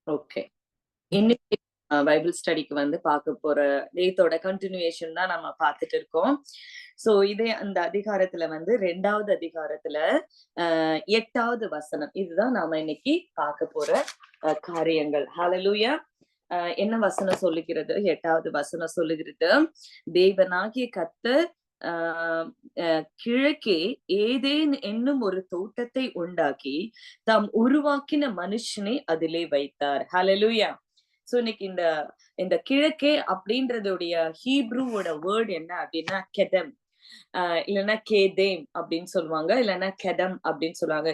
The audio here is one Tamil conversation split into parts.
ஓகே. இன்னைக்கு பைபிள் ஸ்டடிக்கு வந்து பார்க்க போற டேத்தோட கண்டினியூஷன் தான் நம்ம பார்த்துட்டு இருக்கோம். சோ இதே அந்த அதிகாரத்துல வந்து 2வது அதிகாரத்துல 8வது வசனம் இதுதான் நாம இன்னைக்கு பார்க்க போற காரியங்கள். ஹalleluya. என்ன வசனம் சொல்லுகிறது? 8வது வசனம் சொல்லுகிறது, தேவனாகிய கர்த்தர் கிழக்கே ஏதேன் என்னும் ஒரு தோட்டத்தை உண்டாக்கி தாம் உருவாக்கின மனுஷனை அதிலே வைத்தார். ஹalleluya. சோ இன்னைக்கு இந்த இந்த கிழக்கே அப்படின்றதுடைய ஹீப்ரூவோட வேர்ட் என்ன அப்படின்னா கெடம், இல்லைன்னா கேதேம் அப்படின்னு சொல்லுவாங்க, இல்லைன்னா கெடம் அப்படின்னு சொல்லுவாங்க.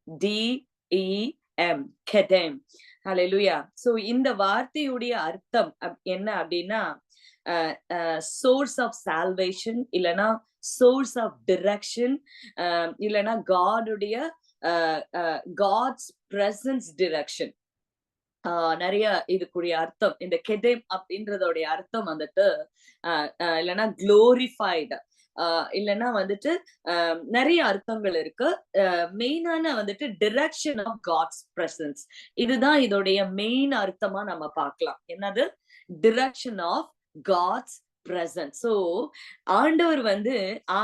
QEDEM, கெடேம். ஹalleluya. சோ இந்த வார்த்தையுடைய அர்த்தம் என்ன அப்படின்னா சோர்ஸ் ஆஃப் சால்வேஷன், இல்லைன்னா சோர்ஸ் ஆஃப் டிரெக்ஷன், இல்லைன்னா காடுடைய காட்ஸ் பிரசன்ஸ் டிரெக்ஷன். நிறைய இதுக்குரிய அர்த்தம். இந்த கெதேம் அப்படின்றதோடைய அர்த்தம் வந்துட்டு இல்லைன்னா குளோரிஃபைடு, இல்லைன்னா வந்துட்டு நிறைய அர்த்தங்கள் இருக்கு. மெயினான வந்துட்டு டிரெக்ஷன் ஆஃப் காட்ஸ் பிரசன்ஸ், இதுதான் இதோடைய மெயின் அர்த்தமா நம்ம பார்க்கலாம். என்னது? Direction of God's present. So ஆண்டவர் வந்து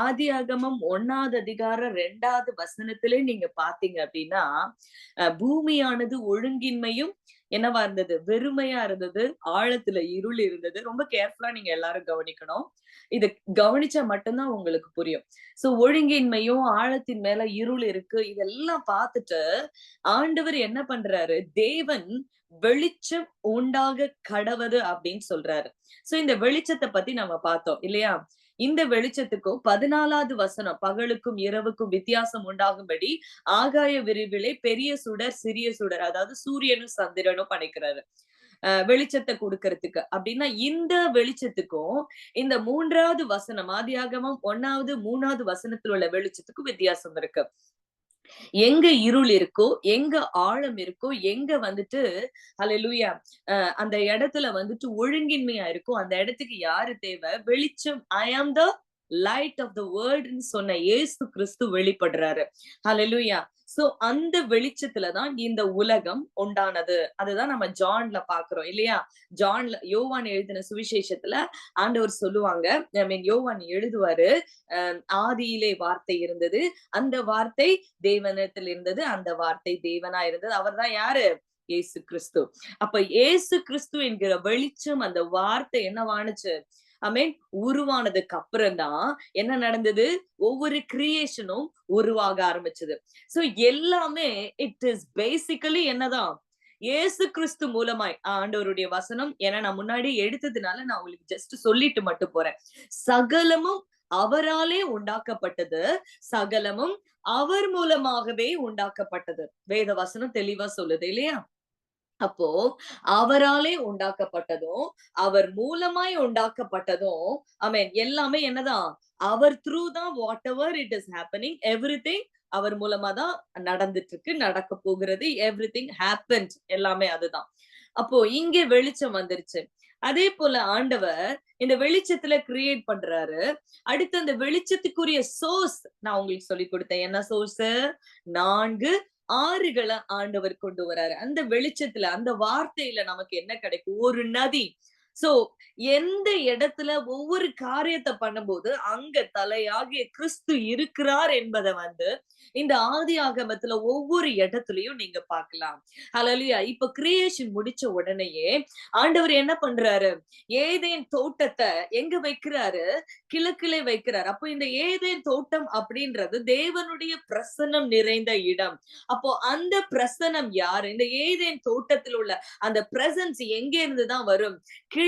ஆதியாகமம் 1வது அதிகாரம் 2வது வசனத்திலே நீங்க பாத்தீங்க அப்படின்னா பூமியானது ஒழுங்கின்மையும் என்னவா இருந்தது? வெறுமையா இருந்தது, ஆழத்துல இருள் இருந்தது. ரொம்ப கேர்ஃபுல்லா நீங்க எல்லாரும் கவனிக்கணும். இது கவனிச்சா மட்டும்தான் உங்களுக்கு புரியும். சோ ஒழுங்கின்மையும் ஆழத்தின் மேல இருள் இருக்கு, இதெல்லாம் பார்த்துட்டு ஆண்டவர் என்ன பண்றாரு? தேவன் வெளிச்சம் உண்டாக கடவது அப்படின்னு சொல்றாரு. சோ இந்த வெளிச்சத்தை பத்தி நம்ம பார்த்தோம் இல்லையா? இந்த வெளிச்சத்துக்கும் 14வது வசனம், பகலுக்கும் இரவுக்கும் வித்தியாசம் உண்டாகும்படி ஆகாய விரிவிலே பெரிய சுடர் சிறிய சுடர், அதாவது சூரியனும் சந்திரனும் படைக்கிறாரு வெளிச்சத்தை கொடுக்கறதுக்கு. அப்படின்னா இந்த வெளிச்சத்துக்கும் இந்த 3வது வசனம், ஆதியாகமம் 1வது 3வது வசனத்துல உள்ள வெளிச்சத்துக்கும் வித்தியாசம் இருக்கு. எங்க இருள் இருக்கோ, எங்க ஆழம் இருக்கோ, எங்க வந்துட்டு ஹல்லேலூயா அந்த இடத்துல வந்துட்டு ஒழுங்கின்மையா இருக்கோ, அந்த இடத்துக்கு யாரு தேவை? வெளிச்சம். ஐ ஆம் த லைட் ஆஃப் த வேர்ல்ட்னு சொன்ன இயேசு கிறிஸ்து வெளிப்படுறாரு. ஹல்லேலூயா. சோ அந்த வெளிச்சத்துலதான் இந்த உலகம் உண்டானது. அதுதான் நம்ம ஜான்ல பாக்குறோம் இல்லையா? ஜான்ல, யோவான் எழுதின சுவிசேஷத்துல ஆண்டவர் சொல்லுவாங்க, யோவான் எழுதுவாரு, ஆதியிலே வார்த்தை இருந்தது, அந்த வார்த்தை தேவனிடத்தில் இருந்தது, அந்த வார்த்தை தேவனா இருந்தது. அவர்தான் யாரு? இயேசு கிறிஸ்து. அப்ப இயேசு கிறிஸ்து என்கிற வெளிச்சம், அந்த வார்த்தை என்னவானுச்சு? ஆமென். உருவானதுக்கு அப்புறம் தான் என்ன நடந்தது? ஒவ்வொரு கிரியேஷனும் உருவாக ஆரம்பிச்சது. சோ எல்லாமே இட் இஸ் பேசிக்கலி என்னதான்? இயேசு கிறிஸ்து மூலமாய் ஆண்டவருடைய வசனம். ஏன்னா நான் முன்னாடி எடுத்ததுனால நான் உங்களுக்கு ஜஸ்ட் சொல்லிட்டு மட்டும் போறேன். சகலமும் அவராலே உண்டாக்கப்பட்டது, சகலமும் அவர் மூலமாகவே உண்டாக்கப்பட்டது. வேத வசனம் தெளிவா சொல்லுது இல்லையா? அப்போ அவராலே உண்டாக்கப்பட்டதும் அவர் மூலமாய் உண்டாக்கப்பட்டதும் ஆமென் எல்லாமே என்னதான்? அவர் த்ரூ தான். Whatever it is happening, everything அவர் மூலமா தான் நடந்துட்டு இருக்கு, நடக்க போகிறது. எவ்ரிதிங் ஹேப்பன்ட், எல்லாமே அதுதான். அப்போ இங்கே வெளிச்சம் வந்துருச்சு. அதே போல ஆண்டவர் இந்த வெளிச்சத்துல கிரியேட் பண்றாரு. அடுத்து அந்த வெளிச்சத்துக்குரிய சோர்ஸ் நான் உங்களுக்கு சொல்லி கொடுத்தேன். என்ன சோர்ஸ்? 4 ஆறுகளை ஆண்டவர் கொண்டு வராரு. அந்த வெளிச்சத்துல, அந்த வார்த்தையில நமக்கு என்ன கிடைக்கும்? ஒரு நதி. சோ எந்த இடத்துல ஒவ்வொரு காரியத்தை பண்ணும்போது அங்க தலையாகிய கிறிஸ்து இருக்கிறார் என்பதை வந்து இந்த ஆதி ஆகமத்துல ஒவ்வொரு இடத்துலயும் நீங்க பார்க்கலாம். ஹல்லேலூயா. இப்ப கிரியேஷன் முடிச்ச உடனேயே ஆண்டவர் என்ன பண்றாரு? ஏதேன் தோட்டத்தை எங்க வைக்கிறாரு? கிழக்கிலே வைக்கிறார். அப்போ இந்த ஏதேன் தோட்டம் அப்படின்றது தேவனுடைய பிரசன்னம் நிறைந்த இடம். அப்போ அந்த பிரசன்னம் யாரு? இந்த ஏதேன் தோட்டத்தில் உள்ள அந்த பிரசன்ஸ் எங்க இருந்துதான் வரும்?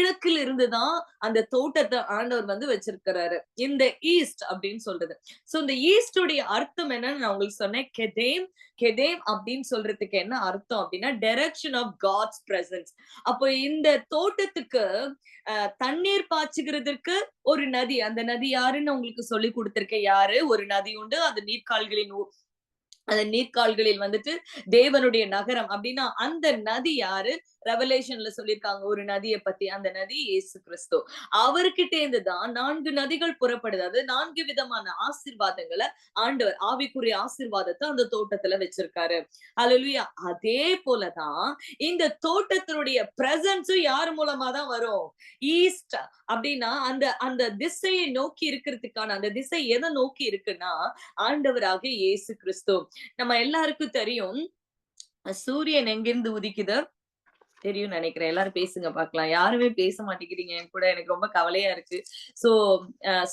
கிழக்கில் இருந்துதான் அந்த தோட்டத்தை ஆண்டவர் வந்து வச்சிருக்கிறாரு. இந்த ஈஸ்ட் அப்படின்னு சொல்றது. சோ இந்த ஈஸ்டுடைய அர்த்தம் என்னன்னு நான் உங்களுக்கு சொன்னேன். கெதேம். கெதேம் அப்படின்னு சொல்றதுக்கு என்ன அர்த்தம் அப்படின்னா டைரக்ஷன் ஆஃப் காட்ஸ் பிரசன்ஸ். அப்போ இந்த தோட்டத்துக்கு தண்ணீர் பாய்ச்சுகிறதுக்கு ஒரு நதி, அந்த நதி யாருன்னு உங்களுக்கு சொல்லி கொடுத்திருக்கேன். யாரு? ஒரு நதி உண்டு, அது நீர்க்கால்களின் அந்த நீர்க்கால்களில் வந்துட்டு தேவனுடைய நகரம் அப்படின்னா அந்த நதி யாரு? ரெவலேஷன்ல சொல்லியிருக்காங்க ஒரு நதியை பத்தி. அந்த நதி இயேசு கிறிஸ்து. அவர்கிட்ட இருந்துதான் 4 நதிகள் புறப்படுது. அது 4 விதமான ஆசீர்வாதங்களை ஆண்டவர் ஆவிக்குரிய ஆசீர்வாதத்தை அந்த தோட்டத்துல வச்சிருக்காரு. அல்லேலூயா. அதே போலதான் இந்த தோட்டத்தினுடைய பிரசன்ஸும் யார் மூலமா தான் வரும்? ஈஸ்ட் அப்படின்னா அந்த அந்த திசையை நோக்கி இருக்கிறதுக்கான அந்த திசை எதை நோக்கி இருக்குன்னா ஆண்டவராக இயேசு கிறிஸ்து. நம்ம எல்லாருக்கும் தெரியும் சூரியன் எங்கிருந்து உதிக்குது? தெரியும் நினைக்கிறேன். எல்லாரும் பேசுங்க பார்க்கலாம். யாருமே பேச மாட்டேங்கிறீங்க என் கூட. எனக்கு ரொம்ப கவலையா இருக்கு. சோ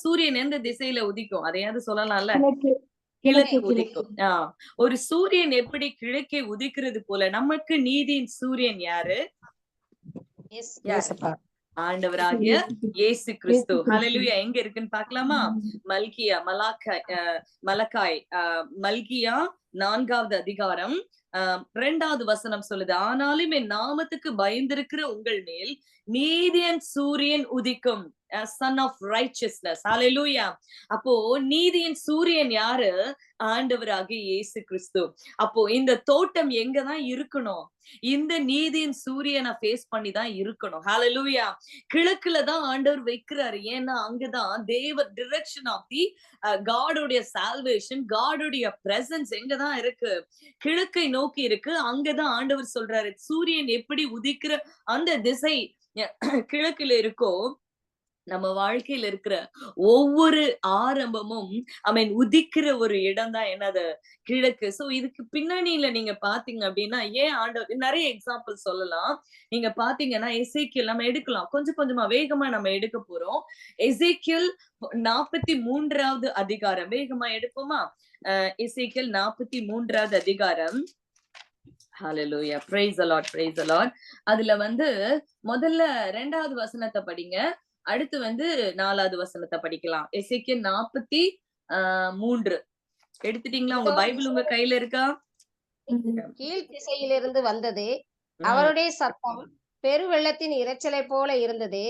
சூரியன் எந்த திசையில உதிக்கும்? அதையாவது சொல்லலாம்ல. கிழக்கு உதிக்கும். ஒரு சூரியன் எப்படி கிழக்கே உதிக்கிறது போல நமக்கு நீதியின் சூரியன் யாரு? ஆண்டவராகிய இயேசு கிறிஸ்து. ஹல்லேலூயா. எங்க இருக்குன்னு பார்க்கலாமா? மல்கியா மலக்காய் மல்கியா 4வது அதிகாரம் 2வது வசனம் சொல்லுது. ஆனாலும் என் நாமத்துக்கு பயந்திருக்கிற உங்கள் மேல் நீதியின் சூரியன் உதிக்கும். Sun of righteousness. ஹல்லேலூயா. அப்போ நீதியின் சூரியன் யாரு? ஆண்டவராகிய இயேசு கிறிஸ்து. அப்போ இந்த தோட்டம் எங்கதான் இருக்கணும்? இந்த நீதியின் சூரியனை ஃபேஸ் பண்ணி தான் இருக்கணும். ஹல்லேலூயா. கிழக்குல தான் ஆண்டவர் வைக்கிறாரு. ஏன்னா அங்கதான் டிரெக்ஷன் ஆஃப் தி காடோடைய சால்வேஷன், காடோடைய பிரசன்ஸ் எங்கதான் இருக்கு? கிழக்கை நோக்கி இருக்கு. அங்கதான் ஆண்டவர் சொல்றாரு சூரியன் எப்படி உதிக்கிற அந்த திசை கிழக்குல இருக்கோ நம்ம வாழ்க்கையில இருக்கிற ஒவ்வொரு ஆரம்பமும் உதிக்கிற ஒரு இடம் தான் என்னது? கிழக்கு. சோ இதுக்கு பின்னணியில நீங்க பாத்தீங்க அப்படின்னா ஏன் ஆண்டவர் நிறைய எக்ஸாம்பிள் சொல்லலாம். நீங்க பாத்தீங்கன்னா எசேக்கியேல் நம்ம எடுக்கலாம். கொஞ்சம் கொஞ்சமா வேகமா நம்ம எடுக்க போறோம். எசேக்கியேல் 43வது அதிகாரம் வேகமா எடுப்போமா? எசேக்கியேல் 43வது அதிகாரம். ஹல்லேலூயா. Praise the Lord, praise the Lord. அதுல முதல்ல 2வது வசனத்தை படிங்க. அடுத்து 4வது வசனத்தை படிக்கலாம். எசேக்கியேல் 43 எடுத்துட்டீங்களா? உங்க பைபிள் உங்க கையில இருக்கா? கீழ் திசையிலிருந்து வந்தது. அவருடைய சத்தம் பெருவெள்ளத்தின் இரைச்சலை போல இருந்தது.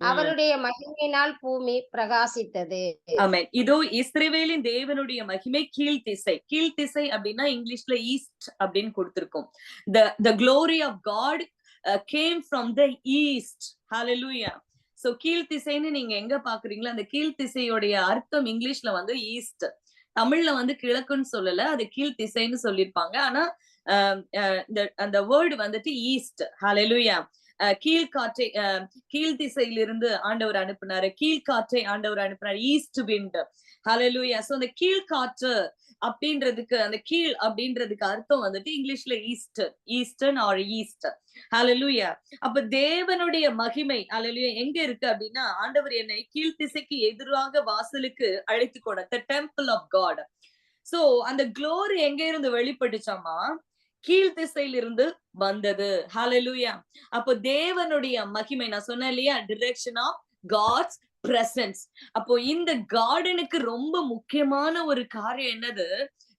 அவருடைய மகிமையினால் பூமி பிரகாசித்தது. ஆமென். இதோ இஸ்ரவேலின் தேவனுடைய மகிமை கீழ் திசை. கீழ் திசை அப்படின்னா இங்கிலீஷ்ல ஈஸ்ட் அப்படின்னு கொடுத்திருக்கோம். The glory of God came from the east. Hallelujah. So கீழ் திசைன்னு நீங்க எங்க பாக்குறீங்களோ அந்த கீழ் திசையோடைய அர்த்தம் இங்கிலீஷ்ல ஈஸ்ட். தமிழ்ல கிழக்குன்னு சொல்லல, அது கீழ் திசைன்னு சொல்லிருப்பாங்க. ஆனா அந்த வேர்டு ஈஸ்ட். ஹல்லேலூயா. கீழ்காற்றை கீழ் திசையிலிருந்து ஆண்டவர் அனுப்பினாரு. கீழ்காற்றை ஆண்டவர் அனுப்பினாரு. East wind. ஹல்லேலூயா. சோ அந்த கீழ்காற்று அப்படின்றதுக்கு அந்த கீழ் அப்படின்றதுக்கு அர்த்தம் இங்கிலீஷ்ல ஈஸ்டர்ன் ஆர் ஈஸ்ட். ஹல்லேலூயா. அப்ப தேவனுடைய மகிமை ஹல்லேலூயா எங்க இருக்கு அப்படின்னா ஆண்டவர் என்னை கீழ் திசைக்கு எதிராக வாசலுக்கு அழைத்து கொண்ட the temple of God. So அந்த glory எங்க இருந்து வெளிப்பட்டுச்சாமா? கீழ் திசையிலிருந்து வந்தது. ஹல்லேலூயா. அப்போ தேவனுடைய மகிமை நான் சொன்னேன் இல்லையா? Direction of God's presence. அப்போ இந்த கார்டனுக்கு ரொம்ப முக்கியமான ஒரு காரியம் என்னது?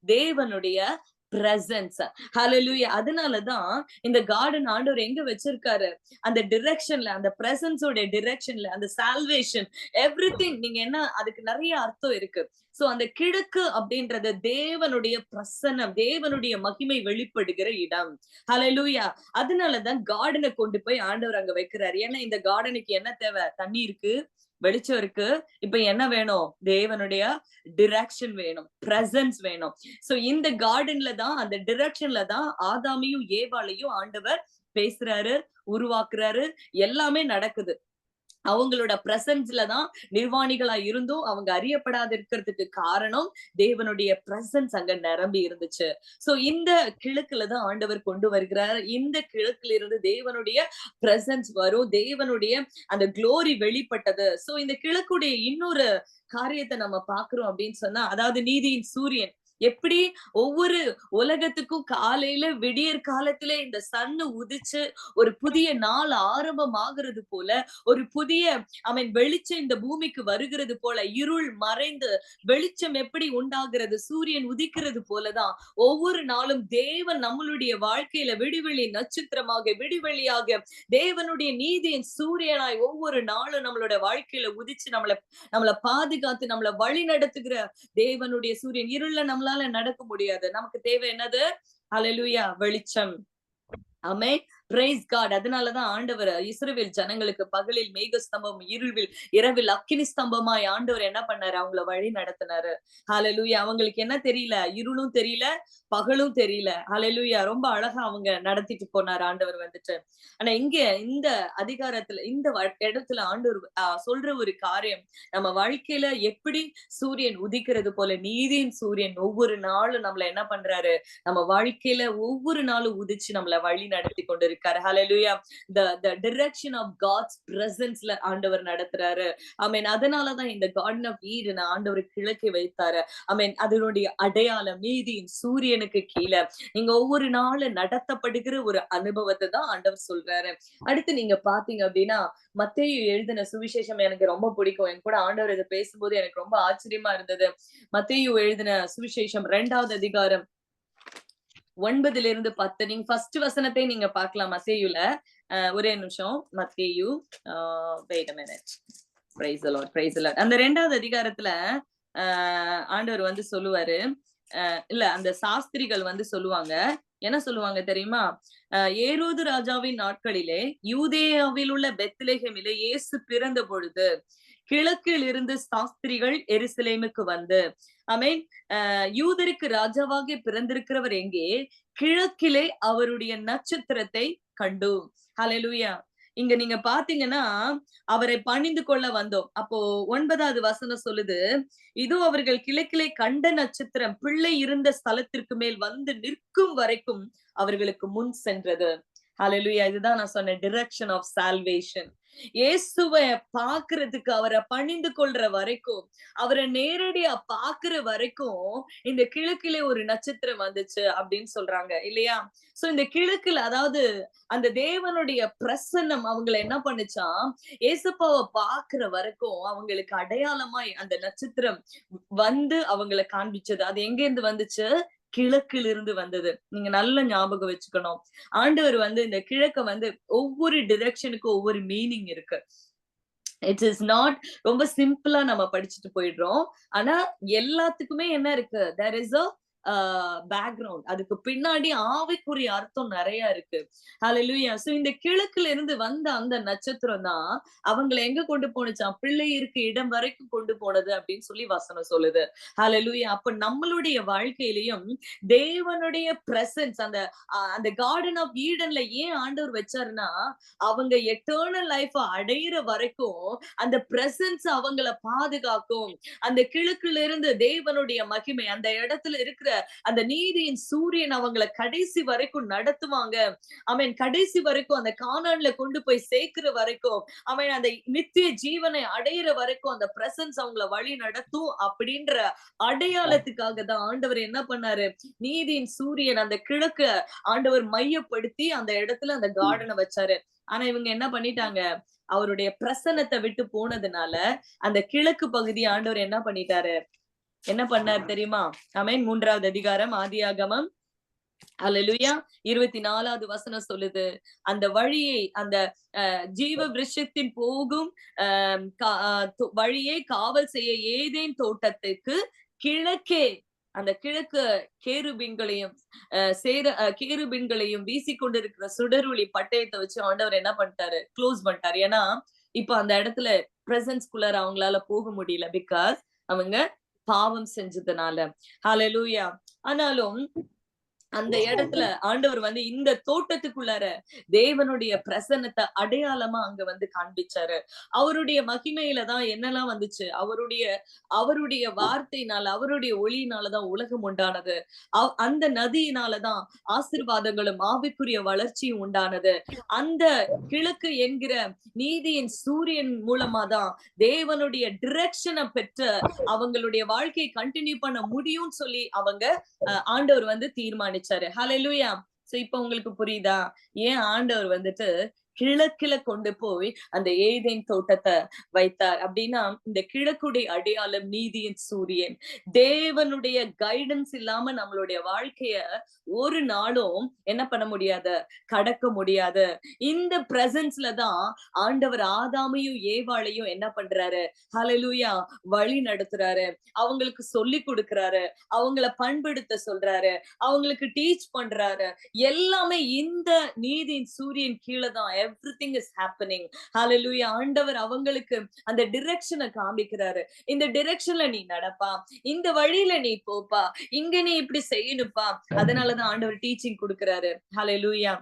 தேவனுடைய பிரசன்ஸ். ஹல்லேலூயா. அதனாலதான் இந்த கார்டன் ஆண்டவர் எங்க வச்சிருக்காரு? அந்த டிரெக்ஷன்ல, அந்த பிரசன்ஸோட டிரெக்ஷன்ல, அந்த சால்வேஷன் எவ்ரிதிங். நீங்க என்ன அதுக்கு நிறைய அர்த்தம் இருக்கு. சோ அந்த கிழக்கு அப்படின்றது தேவனுடைய பிரசன்னம், தேவனுடைய மகிமை வெளிப்படுகிற இடம். ஹல்லேலூயா. அதனாலதான் கார்டனை கொண்டு போய் ஆண்டவர் அங்க வைக்கிறாரு. ஏன்னா இந்த கார்டனுக்கு என்ன தேவை? தண்ணி இருக்கு, வெளிச்சம் இருக்கு. இப்ப என்ன வேணும்? தேவனுடைய டிரெக்ஷன் வேணும், பிரசன்ஸ் வேணும். சோ இந்த கார்டன்ல தான் அந்த டிரெக்ஷன்ல தான் ஆதாமையும் ஏவாளையும் ஆண்டவர் பேசுறாரு, உருவாக்குறாரு. எல்லாமே நடக்குது. அவங்களோட பிரசன்ஸ்ல தான் நிர்வாணிகளா இருந்தும் அவங்க அறியப்படாத இருக்கிறதுக்கு காரணம் தேவனுடைய பிரசன்ஸ் அங்க நிரம்பி இருந்துச்சு. சோ இந்த கிழக்குல தான் ஆண்டவர் கொண்டு வருகிறார். இந்த கிழக்குல இருந்து தேவனுடைய பிரசன்ஸ் வரும். தேவனுடைய அந்த குளோரி வெளிப்பட்டது. சோ இந்த கிழக்குடைய இன்னொரு காரியத்தை நம்ம பாக்குறோம் அப்படின்னு சொன்னா, அதாவது நீதியின் சூரியன் எப்படி ஒவ்வொரு உலகத்துக்கும் காலையில விடியற் காலத்துல இந்த சன்னு உதிச்சு ஒரு புதிய நாள் ஆரம்பம் ஆகிறது போல, ஒரு புதிய வெளிச்சம் இந்த பூமிக்கு வருகிறது போல, இருள் மறைந்து வெளிச்சம் எப்படி உண்டாகிறது, சூரியன் உதிக்கிறது போலதான் ஒவ்வொரு நாளும் தேவன் நம்மளுடைய வாழ்க்கையில விடிவெளி நட்சத்திரமாக, விடிவெளியாக தேவனுடைய நீதியின் சூரியனாய் ஒவ்வொரு நாளும் நம்மளோட வாழ்க்கையில உதிச்சு நம்மளை பாதுகாத்து நம்மளை வழி நடத்துகிற தேவனுடைய சூரியன். இருள நம்மள நம்மளால நடக்க முடியாது. நமக்கு தேவை என்னது? ஹல்லேலூயா, வெளிச்சம். ஆமென். Praise God. அதனாலதான் ஆண்டவர் இஸ்ரவேல் ஜனங்களுக்கு பகலில் மேகஸ்தம்பம், இரவில் அக்கினி ஸ்தம்பமாய் ஆண்டவர் என்ன பண்ணாரு? அவங்கள வழி நடத்தினாரு. ஹல்லேலூயா. அவங்களுக்கு என்ன தெரியல? இருளும் தெரியல, பகலும் தெரியல. ஹல்லேலூயா. ரொம்ப அழகா அவங்க நடத்திட்டு போனார் ஆண்டவர் வந்துட்டு. ஆனா இங்க இந்த அதிகாரத்துல இந்த இடத்துல ஆண்டவர் சொல்ற ஒரு காரியம், நம்ம வாழ்க்கையில எப்படி சூரியன் உதிக்கிறது போல நீதியின் சூரியன் ஒவ்வொரு நாளும் நம்மள என்ன பண்றாரு? நம்ம வாழ்க்கையில ஒவ்வொரு நாளும் உதிச்சு நம்மள வழி நடத்தி கொண்டிருக்காரு. ஹல்லேலூயா. the direction of God's presenceல ஆண்டவர் நடத்துறாரு. ஆமென். அதனாலதான் இந்த கார்டன் ஆஃப் ஈடன் ஆண்டவர் கிழக்கே வைத்தாரு. ஆமென். அதனுடைய அடையாளம் நீதியின் சூரியனுக்கு கீழே நீங்க ஒவ்வொரு நாளும் நடத்தப்படுகிற ஒரு அனுபவத்தை தான் ஆண்டவர் சொல்றாரு. அடுத்து நீங்க பாத்தீங்க அப்படின்னா, மத்தேயு எழுதின சுவிசேஷம் எனக்கு ரொம்ப பிடிக்கும். என் கூட ஆண்டவர் இதை பேசும்போது எனக்கு ரொம்ப ஆச்சரியமா இருந்தது. மத்தேயு எழுதின சுவிசேஷம் 2வது அதிகாரம் 9-10 நீங்க ஃபர்ஸ்ட் வசனத்தை நீங்க பார்க்கலாம் மத்தேயுல. ஒரே நிமிஷம். மத்தேயு wait a minute. Praise the Lord, praise the Lord. அந்த 2வது அதிகாரத்துல ஆண்டவர் வந்து சொல்லுவாரு, இல்ல அந்த சாஸ்திரிகள் வந்து சொல்லுவாங்க. என்ன சொல்லுவாங்க தெரியுமா? ஏரோது ராஜாவின் நாட்களிலே யூதேயாவில் உள்ள பெத்லெகேமிலே இயேசு பிறந்த பொழுது கிழக்கில் இருந்து சாஸ்திரிகள் எருசலேமுக்கு வந்து, ஆமென், யூதருக்கு ராஜாவாக பிறந்திருக்கிறவர் எங்கே? கிழக்கிலே அவருடைய நட்சத்திரத்தை கண்டோம். ஹல்லேலூயா. இங்க நீங்க பாத்தீங்கன்னா, அவரை பணிந்து கொள்ள வந்தோம். அப்போ 9வது வசனம் சொல்லுது, இதோ அவர்கள் கிழக்கிலே கண்ட நட்சத்திரம் பிள்ளை இருந்த ஸ்தலத்திற்கு மேல் வந்து நிற்கும் வரைக்கும் அவர்களுக்கு முன் சென்றது. ஹல்லேலூயா. இதுதான் நான் சொன்ன டிரெக்ஷன் ஆஃப் சால்வேஷன். இயேசுவை பாக்குறதுக்கு, அவரை பணிந்து கொள்ற வரைக்கும், அவரை நேரடியா பாக்குற வரைக்கும் இந்த கிழக்கிலே ஒரு நட்சத்திரம் வந்துச்சு அப்படின்னு சொல்றாங்க இல்லையா? சோ இந்த கிழக்குல, அதாவது அந்த தேவனுடைய பிரசன்னம் அவங்களை என்ன பண்ணுச்சாம்? ஏசப்பாவை பாக்குற வரைக்கும் அவங்களுக்கு அடையாளமாய் அந்த நட்சத்திரம் வந்து அவங்களை காண்பிச்சது. அது எங்க இருந்து வந்துச்சு? கிழக்கில் இருந்து வந்தது. நீங்க நல்ல ஞாபகம் வச்சுக்கணும். ஆண்டவர் வந்து இந்த கிழக்க வந்து ஒவ்வொரு டிரெக்ஷனுக்கும் ஒவ்வொரு மீனிங் இருக்கு. இட் இஸ் நாட் ரொம்ப சிம்பிளா நம்ம படிச்சுட்டு போயிடுறோம். ஆனா எல்லாத்துக்குமே என்ன இருக்கு? There is a background. அதுக்கு பின்னாடி ஆவிக்குரிய அர்த்தம் நிறைய இருக்கு. ஹல்லேலூயா. சோ இந்த கிழக்குல இருந்து வந்த அந்த நட்சத்திரம் தான் அவங்களை எங்க கொண்டு போனுச்சாம்? பிள்ளை இருக்க இடம் வரைக்கும் கொண்டு போனது அப்படின்னு சொல்லி வசனம் சொல்லுது. ஹல்லேலூயா. அப்ப நம்மளுடைய வாழ்க்கையிலயும் தேவனுடைய பிரசன்ஸ், அந்த கார்டன் ஆஃப் ஈடன்ல ஏன் ஆண்டவர் வச்சாருன்னா, அவங்க எட்டர்னல் லைஃப் அடையிற வரைக்கும் அந்த பிரசன்ஸ் அவங்கள பாதுகாக்கும். அந்த கிழக்குல இருந்து தேவனுடைய மகிமை அந்த இடத்துல இருக்கிற அந்த நீதியின் சூரியன் அவங்களை கடைசி வரைக்கும் நடத்துவாங்க. அவன் கடைசி வரைக்கும் அந்த கானான்ல கொண்டு போய் சேர்க்கிற வரைக்கும், அவன் அந்த நித்திய ஜீவனை அடையிற வரைக்கும் அந்த பிரசன்ஸ் அவங்களை வழி நடத்தும். அப்படின்ற அடையாளத்துக்காக தான் ஆண்டவர் என்ன பண்ணாரு? நீதியின் சூரியன் அந்த கிழக்கு ஆண்டவர் மையப்படுத்தி அந்த இடத்துல அந்த கார்டனை வச்சாரு. ஆனா இவங்க என்ன பண்ணிட்டாங்க? அவருடைய பிரசன்னத்தை விட்டு போனதுனால அந்த கிழக்கு பகுதி ஆண்டவர் என்ன பண்ணிட்டாரு? என்ன பண்ணார் தெரியுமா? ஆமென். 3வது அதிகாரம் ஆதியாகமம், ஹல்லேலூயா, 24வது வசனம் சொல்லுது, அந்த வழியை, அந்த ஜீவ விருட்சத்தின் போகும் வழியை காவல் செய்ய ஏதேன் தோட்டத்துக்கு கிழக்கே, அந்த கிழக்கு கேருபீன்களையும் கேருபீன்களையும் வீசிக்கொண்டிருக்கிற சுடரொளி பட்டயத்தை வச்சு ஆண்டவர் என்ன பண்ணிட்டாரு? க்ளோஸ் பண்ணிட்டாரு. ஏன்னா இப்ப அந்த இடத்துல பிரசன்ஸ்குள்ளார அவங்களால போக முடியல. பிகாஸ் அவங்க பாவம் செஞ்சதுனால. ஹல்லேலூயா. ஆனாலும் அந்த இடத்துல ஆண்டவர் வந்து இந்த தோட்டத்துக்குள்ளார தேவனுடைய பிரசன்னத்தை அடையாளமா அங்க வந்து காண்பிச்சாரு. அவருடைய மகிமையில தான் என்னெல்லாம் வந்துச்சு? அவருடைய வார்த்தையினால, அவருடைய ஒளியினாலதான் உலகம் உண்டானது. அந்த நதியினாலதான் ஆசீர்வாதங்களும் ஆவிக்குரிய வளர்ச்சியும் உண்டானது. அந்த கிழக்கு என்கிற நீதியின் சூரியன் மூலமா தான் தேவனுடைய டிரெக்ஷனை பெற்று அவங்களுடைய வாழ்க்கையை கண்டினியூ பண்ண முடியும்னு சொல்லி அவங்க ஆண்டவர் வந்து தீர்மானிச்சாரு. ஹல்லேலூயா. சோ இப்ப உங்களுக்கு புரியுதா? ஏன் ஆண்டவர் வந்துட்டு கிழக்குல கொண்டு போய் அந்த ஏதேன் தோட்டத்தை வைத்தார். அப்படின்னா இந்த கிழக்குடைய அடையாளம் நீதியின் சூரியன். தேவனுடைய கைடன்ஸ் இல்லாம நம்மளுடைய வாழ்க்கைய ஒரு நாளும் என்ன பண்ண முடியாது, கடக்க முடியாது. இந்த பிரசன்ஸ்ல தான் ஆண்டவர் ஆதாமையும் ஏவாளையும் என்ன பண்றாரு, ஹalleluya, வழி நடத்துறாரு. அவங்களுக்கு சொல்லி கொடுக்கிறாரு, அவங்கள பண்படுத்த சொல்றாரு, அவங்களுக்கு டீச் பண்றாரு. எல்லாமே இந்த நீதியின் சூரியன் கீழே தான் எவ்ரிதிங் இஸ் ஹேப்பனிங். ஹalleluya. ஆண்டவர் அவங்களுக்கு அந்த டிரெக்ஷனை காமிக்கிறாரு. இந்த டிரெக்ஷன்ல நீ நடப்பா, இந்த வழியில நீ போப்பா, இங்க நீ இப்படி செய்யணுப்பா. அதனாலதான் ஆண்டவர் டீச்சிங் கொடுக்கிறாரு. ஹalleluya.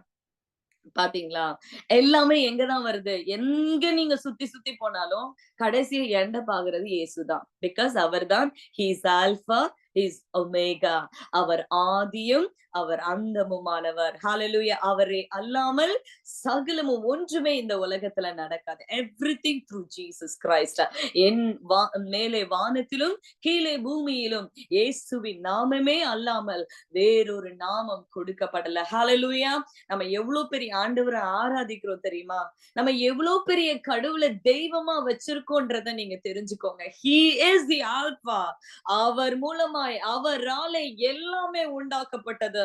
பாத்தீங்களா? எல்லாமே எங்கதான் வருது? எங்க நீங்க சுத்தி சுத்தி போனாலும் கடைசியா எண்ட பாக்குறது இயேசுதான். பிகாஸ் அவர்தான் he is alpha, he is omega. அவர் ஆதியும் அவர் அந்தமுமானவர். ஹalleluya. அவரே அல்லாமல் சகலமும் ஒன்றுமே இந்த உலகத்துல நடக்காது. Everything through Jesus Christ. என் மேலே வானத்திலும் கீழே பூமியிலும் இயேசுவின் நாமமே அல்லாமல் வேறொரு நாமம் கொடுக்கப்படல. ஹalleluya. நம்ம எவ்வளவு பெரிய ஆண்டவரை ஆராதிக்கிறோம் தெரியுமா? நம்ம எவ்வளவு பெரிய கடவுளை தெய்வமா வச்சிருக்கோன்றத நீங்க தெரிஞ்சுக்கோங்க. He is the Alpha. அவர் மூலமாய் அவரால எல்லாமே உண்டாக்கப்பட்டது,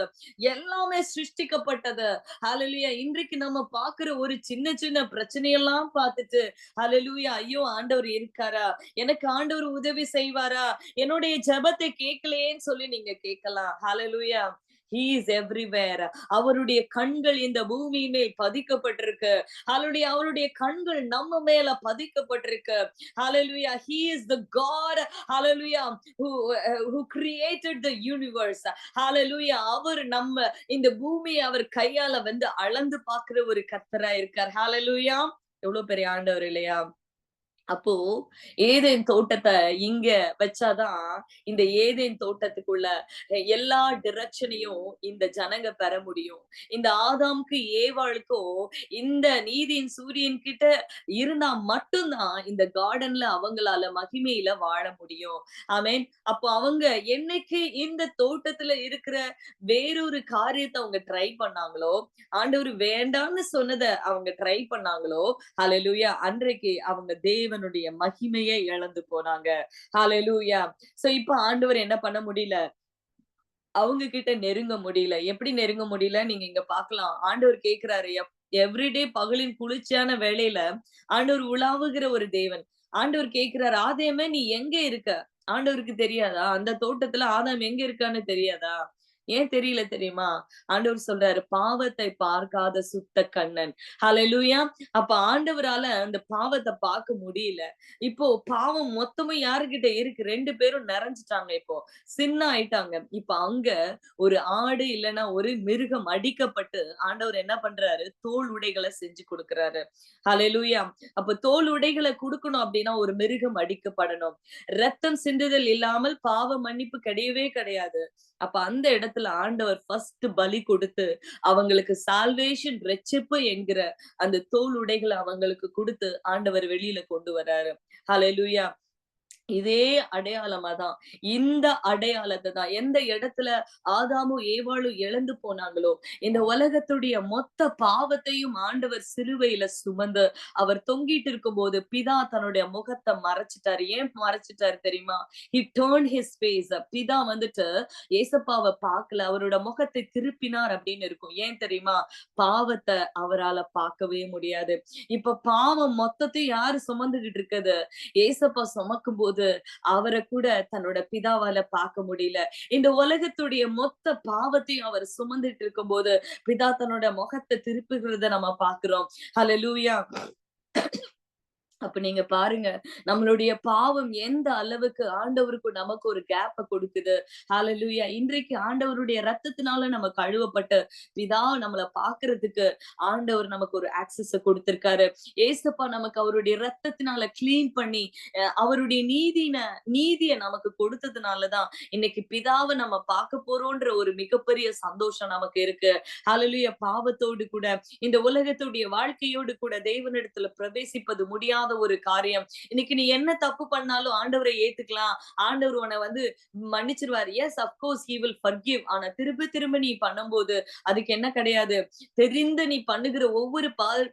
எல்லாமே சிருஷ்டிக்கப்பட்டது. ஹalleluya. இன்றைக்கு நம்ம பாக்குற ஒரு சின்ன சின்ன பிரச்சனையெல்லாம் பார்த்துட்டு ஹalleluya, ஐயோ ஆண்டவர் இருக்காரா, எனக்கு ஆண்டவர் உதவி செய்வாரா, என்னுடைய ஜெபத்தை கேட்கலையேன்னு சொல்லி நீங்க கேட்கலாம். ஹalleluya. He is everywhere. அவருடைய கண்கள் இந்த பூமி மேல் பதிக்கப்பட்டிருக்கு. அவருடைய கண்கள் நம்ம மேல பதிக்கப்பட்டிருக்கு. Hallelujah. He is the God, hallelujah, who created the universe. Hallelujah. அவர் நம்ம இந்த பூமியை அவர் கையால வந்து அளந்து பார்க்கிற ஒரு கர்த்தரா இருக்கார். Hallelujah. எவ்வளவு பெரிய ஆண்டவர் இல்லையா? அப்போ ஏதேன் தோட்டத்தை இங்க வச்சாதான் இந்த ஏதேன் தோட்டத்துக்குள்ள எல்லா டிரெக்ஷனையும் இந்த ஜனங்க பெற முடியும். இந்த ஆதாம்க்கு ஏவாளுக்கும் இந்த நீதியின் சூரியன் கிட்ட இருந்தா மட்டும்தான் இந்த கார்டன்ல அவங்களால மகிமையில வாழ முடியும். ஆமென். அப்போ அவங்க என்னைக்கு இந்த தோட்டத்துல இருக்கிற வேறொரு காரியத்தை அவங்க ட்ரை பண்ணாங்களோ, ஆண்டவர் வேண்டாம்னு சொன்னதை அவங்க ட்ரை பண்ணாங்களோ, ஹalleluya, அன்றைக்கு அவங்க தேவனுடைய மகிமையை இழந்து போனாங்க. ஹalleluya. சோ இப்ப ஆண்டவர் என்ன பண்ண முடியல, அவங்க கிட்ட நெருங்க முடியல. எப்படி நெருங்க முடியல நீங்க இங்க பார்க்கலாம். ஆண்டவர் கேக்குறாரு, எவ்ரிடே பகலின் குளிர்ச்சியான வேளையில ஆண்டவர் உலாவுகிற ஒரு தேவன். ஆண்டவர் கேக்குறாரு, ஆதாமே நீ எங்க இருக்க? ஆண்டவருக்கு தெரியாதா? அந்த தோட்டத்துல ஆதாம் எங்க இருக்கான்னு தெரியாதா? ஏன் தெரியல தெரியுமா? ஆண்டவர் சொல்றாரு, பாவத்தை பார்க்காத சுத்த கண்ணன். ஹalleluya. அப்ப ஆண்டவரால அந்த பாவத்தை பார்க்க முடியல. இப்போ பாவம் மொத்தமும் யாருகிட்ட இருக்கு? 2 பேரும் நிறைஞ்சிட்டாங்க. இப்போ சின்ன ஆயிட்டாங்க. இப்ப அங்க ஒரு ஆடு இல்லைன்னா ஒரு மிருகம் அடிக்கப்பட்டு ஆண்டவர் என்ன பண்றாரு, தோல் உடைகளை செஞ்சு கொடுக்கிறாரு. ஹalleluya. அப்ப தோல் உடைகளை கொடுக்கணும் அப்படின்னா ஒரு மிருகம் அடிக்கப்படணும். ரத்தம் சிந்துதல் இல்லாமல் பாவ மன்னிப்பு கிடையவே கிடையாது. அப்ப அந்த இடத்துல ஆண்டவர் ஃபர்ஸ்ட் பலி கொடுத்து அவங்களுக்கு சால்வேஷன், ரட்சிப்பு என்கிற அந்த தோல் உடைகளை அவங்களுக்கு கொடுத்து ஆண்டவர் வெளியில கொண்டு வராரு. ஹalleluya. இதே அடையாளமா தான், இந்த அடையாளத்தை தான் எந்த இடத்துல ஆதாமும் ஏவாளும் இழந்து போனாங்களோ, இந்த உலகத்துடைய மொத்த பாவத்தையும் ஆண்டவர் சிலுவையில சுமந்து அவர் தொங்கிட்டு இருக்கும் போது பிதா தன்னுடைய முகத்தை மறைச்சிட்டாரு. ஏன் மறைச்சிட்டாரு தெரியுமா? He turned his face. பிதா வந்துட்டு ஏசப்பாவை பார்க்கல, அவரோட முகத்தை திருப்பினார் அப்படின்னு இருக்கும். ஏன் தெரியுமா? பாவத்தை அவரால பார்க்கவே முடியாது. இப்ப பாவம் மொத்தத்தையும் யாரு சுமந்துகிட்டு இருக்குது? ஏசப்பா சுமக்கும் போது அவரை கூட தன்னோட பிதாவால பார்க்க முடியல. இந்த உலகத்துடைய மொத்த பாவத்தையும் அவர் சுமந்துட்டு இருக்கும் போது பிதா தன்னோட முகத்தை திருப்புகிறத நம்ம பார்க்கிறோம். ஹalleluya. அப்ப நீங்க பாருங்க, நம்மளுடைய பாவம் எந்த அளவுக்கு ஆண்டவருக்கு நமக்கு ஒரு கேப்ப கொடுக்குது. ஹalleluya. இன்றைக்கு ஆண்டவருடைய ரத்தத்தினால நம்ம கழுவப்பட்டு பிதா நம்மள பாக்குறதுக்கு ஆண்டவர் நமக்கு ஒரு ஆக்சஸ் கொடுத்திருக்காரு. ஏசப்பா நமக்கு அவருடைய ரத்தத்தினால கிளீன் பண்ணி அவருடைய நீதிய நமக்கு கொடுத்ததுனாலதான் இன்னைக்கு பிதாவை நம்ம பார்க்க போறோம்ன்ற ஒரு மிகப்பெரிய சந்தோஷம் நமக்கு இருக்கு. ஹalleluya. பாவத்தோடு கூட இந்த உலகத்துடைய வாழ்க்கையோடு கூட தேவனிடத்துல பிரவேசிப்பது முடியாத முடியாத ஒரு காரியம். இன்னைக்கு நீ என்ன தப்பு பண்ணாலும் ஆண்டவரை ஏத்துக்கலாம், ஆண்டவர் உன்னை வந்து மன்னிச்சிருவாரு. Yes of course he will forgive. ஆனா திரும்ப திரும்ப நீ பண்ணும்போது அதுக்கு என்ன கிடையாது, தெரிந்து நீ பண்ணுகிற ஒவ்வொரு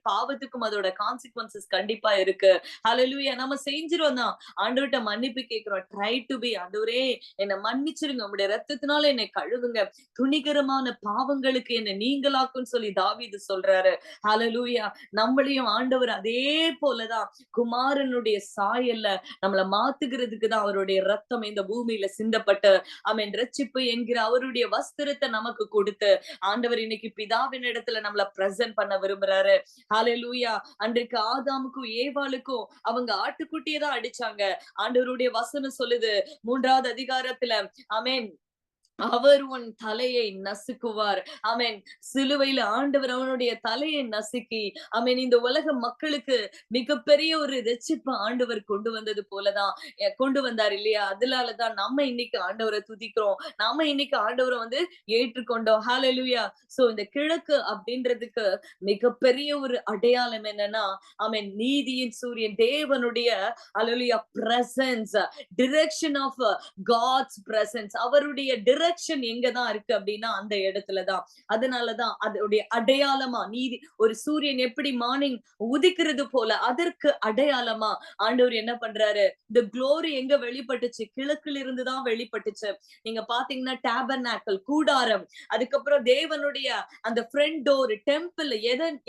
பாவத்துக்கும் அதோட கான்சிக்வன்சஸ் கண்டிப்பா இருக்கு. ஹalleluya. நம்ம செஞ்சிரோம் தான், ஆண்டவர்ட்ட மன்னிப்பு கேட்கிறோம். ட்ரை டு பி, ஆண்டவரே என்னை மன்னிச்சிருங்க, உங்களுடைய ரத்தத்தினால என்னை கழுவுங்க, துணிகரமான பாவங்களுக்கு என்னை நீங்களாக்குன்னு சொல்லி தாவீது சொல்றாரு. ஹalleluya. நம்மளையும் ஆண்டவர் அதே போலதான் குமாரனுடைய சாயல்ல நம்மள மாத்துகிறதுக்கு தான் அவருடைய ரத்தம் இந்த பூமியில சிந்தப்பட்டு, ஆமென், ரட்சிப்பு என்கிற அவருடைய வஸ்திரத்தை நமக்கு கொடுத்து ஆண்டவர் இன்னைக்கு பிதாவின் இடத்துல நம்மள பிரசன்ட் பண்ண விரும்புறாரு. ஹalleluya. அன்றைக்கு ஆதாமுக்கும் ஏவாளுக்கும் அவங்க ஆட்டுக்குட்டியை தான் அடிச்சாங்க. ஆண்டவருடைய வசனம் சொல்லுது 3வது அதிகாரத்துல, ஆமென், அவர் உன் தலையை நசுக்குவார். ஆமென். சிலுவையில ஆண்டவர் அவனுடைய தலையை நசுக்கி, ஆமென், இந்த உலக மக்களுக்கு மிகப்பெரிய ஒரு இரட்சிப்பு ஆண்டவர் கொண்டு வந்தது போலதான் கொண்டு வந்தார் இல்லையா? அதனாலதான் நம்ம இன்னைக்கு ஆண்டவரை துதிக்கிறோம். நாம இன்னைக்கு ஆண்டவரை வந்து ஏற்றுக்கொண்டோம். ஹalleluya. சோ இந்த கிழக்கு அப்படின்றதுக்கு மிகப்பெரிய ஒரு அடையாளம் என்னன்னா, ஆமென், நீதியின் சூரியன், தேவனுடைய ஹalleluya presence, direction of God's presence. அவருடைய டிரெக்ஷன் எங்கதான் இருக்கு அப்படின்னா அந்த இடத்துலதான். அதனாலதான் அதோடைய அடையாளமா நீதி, ஒரு சூரியன் எப்படி மார்னிங் உதிக்கிறது போல அதற்கு அடையாளமா ஆண்டவர் என்ன பண்றாரு, இந்த குளோரி எங்க வெளிப்பட்டுச்சு, கிழக்குல இருந்துதான் வெளிப்பட்டுச்சு. நீங்க பாத்தீங்கன்னா டேபர்நாக்கல், கூடாரம், அதுக்கப்புறம் தேவனுடைய அந்த ஃப்ரண்ட் டோர், டெம்பிள்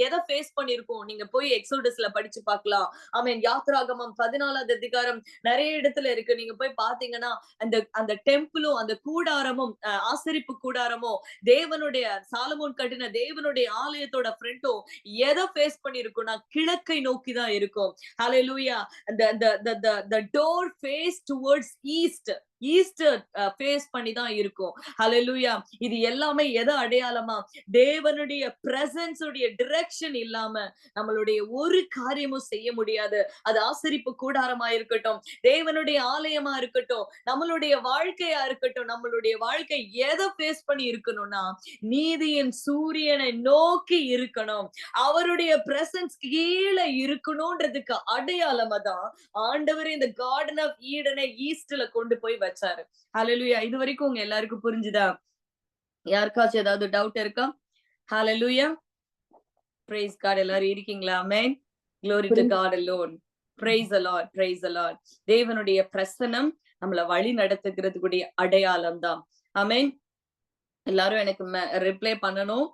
எதை ஃபேஸ் பண்ணிருக்கோம் நீங்க போய் எக்ஸோடஸ்ல படிச்சு பார்க்கலாம். ஆமென். யாத்ராகமம் 14வது அதிகாரம் நிறைய இடத்துல இருக்கு. நீங்க போய் பாத்தீங்கன்னா அந்த அந்த டெம்பிளும் அந்த கூடாரமும் ஆசரிப்பு கூடாரமும் தேவனுடைய சாலமோன் கட்டின தேவனுடைய ஆலயத்தோட ஃப்ரண்ட்டும் எதை ஃபேஸ் பண்ணி இருக்கும்னா கிழக்கை நோக்கி தான் இருக்கும். ஹalleluya. the door face towards east, ஈஸ்டர் ஃபேஸ் பண்ணி தான் இருக்கும். ஹalleluya. இது எல்லாமே எதை அடையாளமா, தேவனுடைய பிரசன்ஸ் உடைய டிரெக்ஷன் இல்லாம நம்மளுடைய ஒரு காரியமும் செய்ய முடியாது. அது ஆசரிப்பு கூடாரமா இருக்கட்டும், தேவனுடைய ஆலயமா இருக்கட்டும், நம்மளுடைய வாழ்க்கையா இருக்கட்டும், நம்மளுடைய வாழ்க்கை எதை ஃபேஸ் பண்ணி இருக்கணும்னா நீதியின் சூரியனை நோக்கி இருக்கணும், அவருடைய பிரசன்ஸ் கீழே இருக்கணும்ன்றதுக்கு அடையாளமா தான் ஆண்டவர் இந்த கார்டன் ஆஃப் ஈடனை ஈஸ்ட்ல கொண்டு போய் வச்சாரு. ஹalleluya. இது வரைக்கும் உங்க எல்லாருக்கும் புரிஞ்சுதா? யாருக்காச்சும் ஏதாவது டவுட் இருக்கா? ஹalleluya. praise God. எல்லாரும் இருக்கீங்களா? ஆமென். glory to God alone. praise the Lord, praise the Lord. தேவனுடைய பிரசன்னம் நம்மள வழி நடத்துகிறதுக்குடைய அடையாளம் தான். ஆமென். எல்லாரும் எனக்கு ரிப்ளை பண்ணணும்,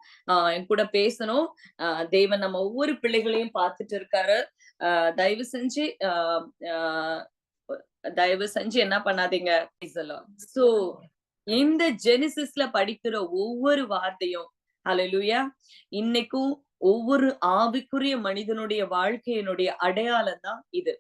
என் கூட பேசணும். தேவன் நம்ம ஒவ்வொரு பிள்ளைகளையும் பார்த்துட்டு இருக்காரு. தயவு செஞ்சு தயவு செஞ்சு என்ன பண்ணாதீங்க. சோ இந்த ஜெனிசிஸ்ல படிக்கிற ஒவ்வொரு வார்த்தையும் ஹalleluya இன்னைக்கும் ஒவ்வொரு ஆவிக்குரிய மனிதனுடைய வாழ்க்கையினுடைய அடையாளம் தான் இது.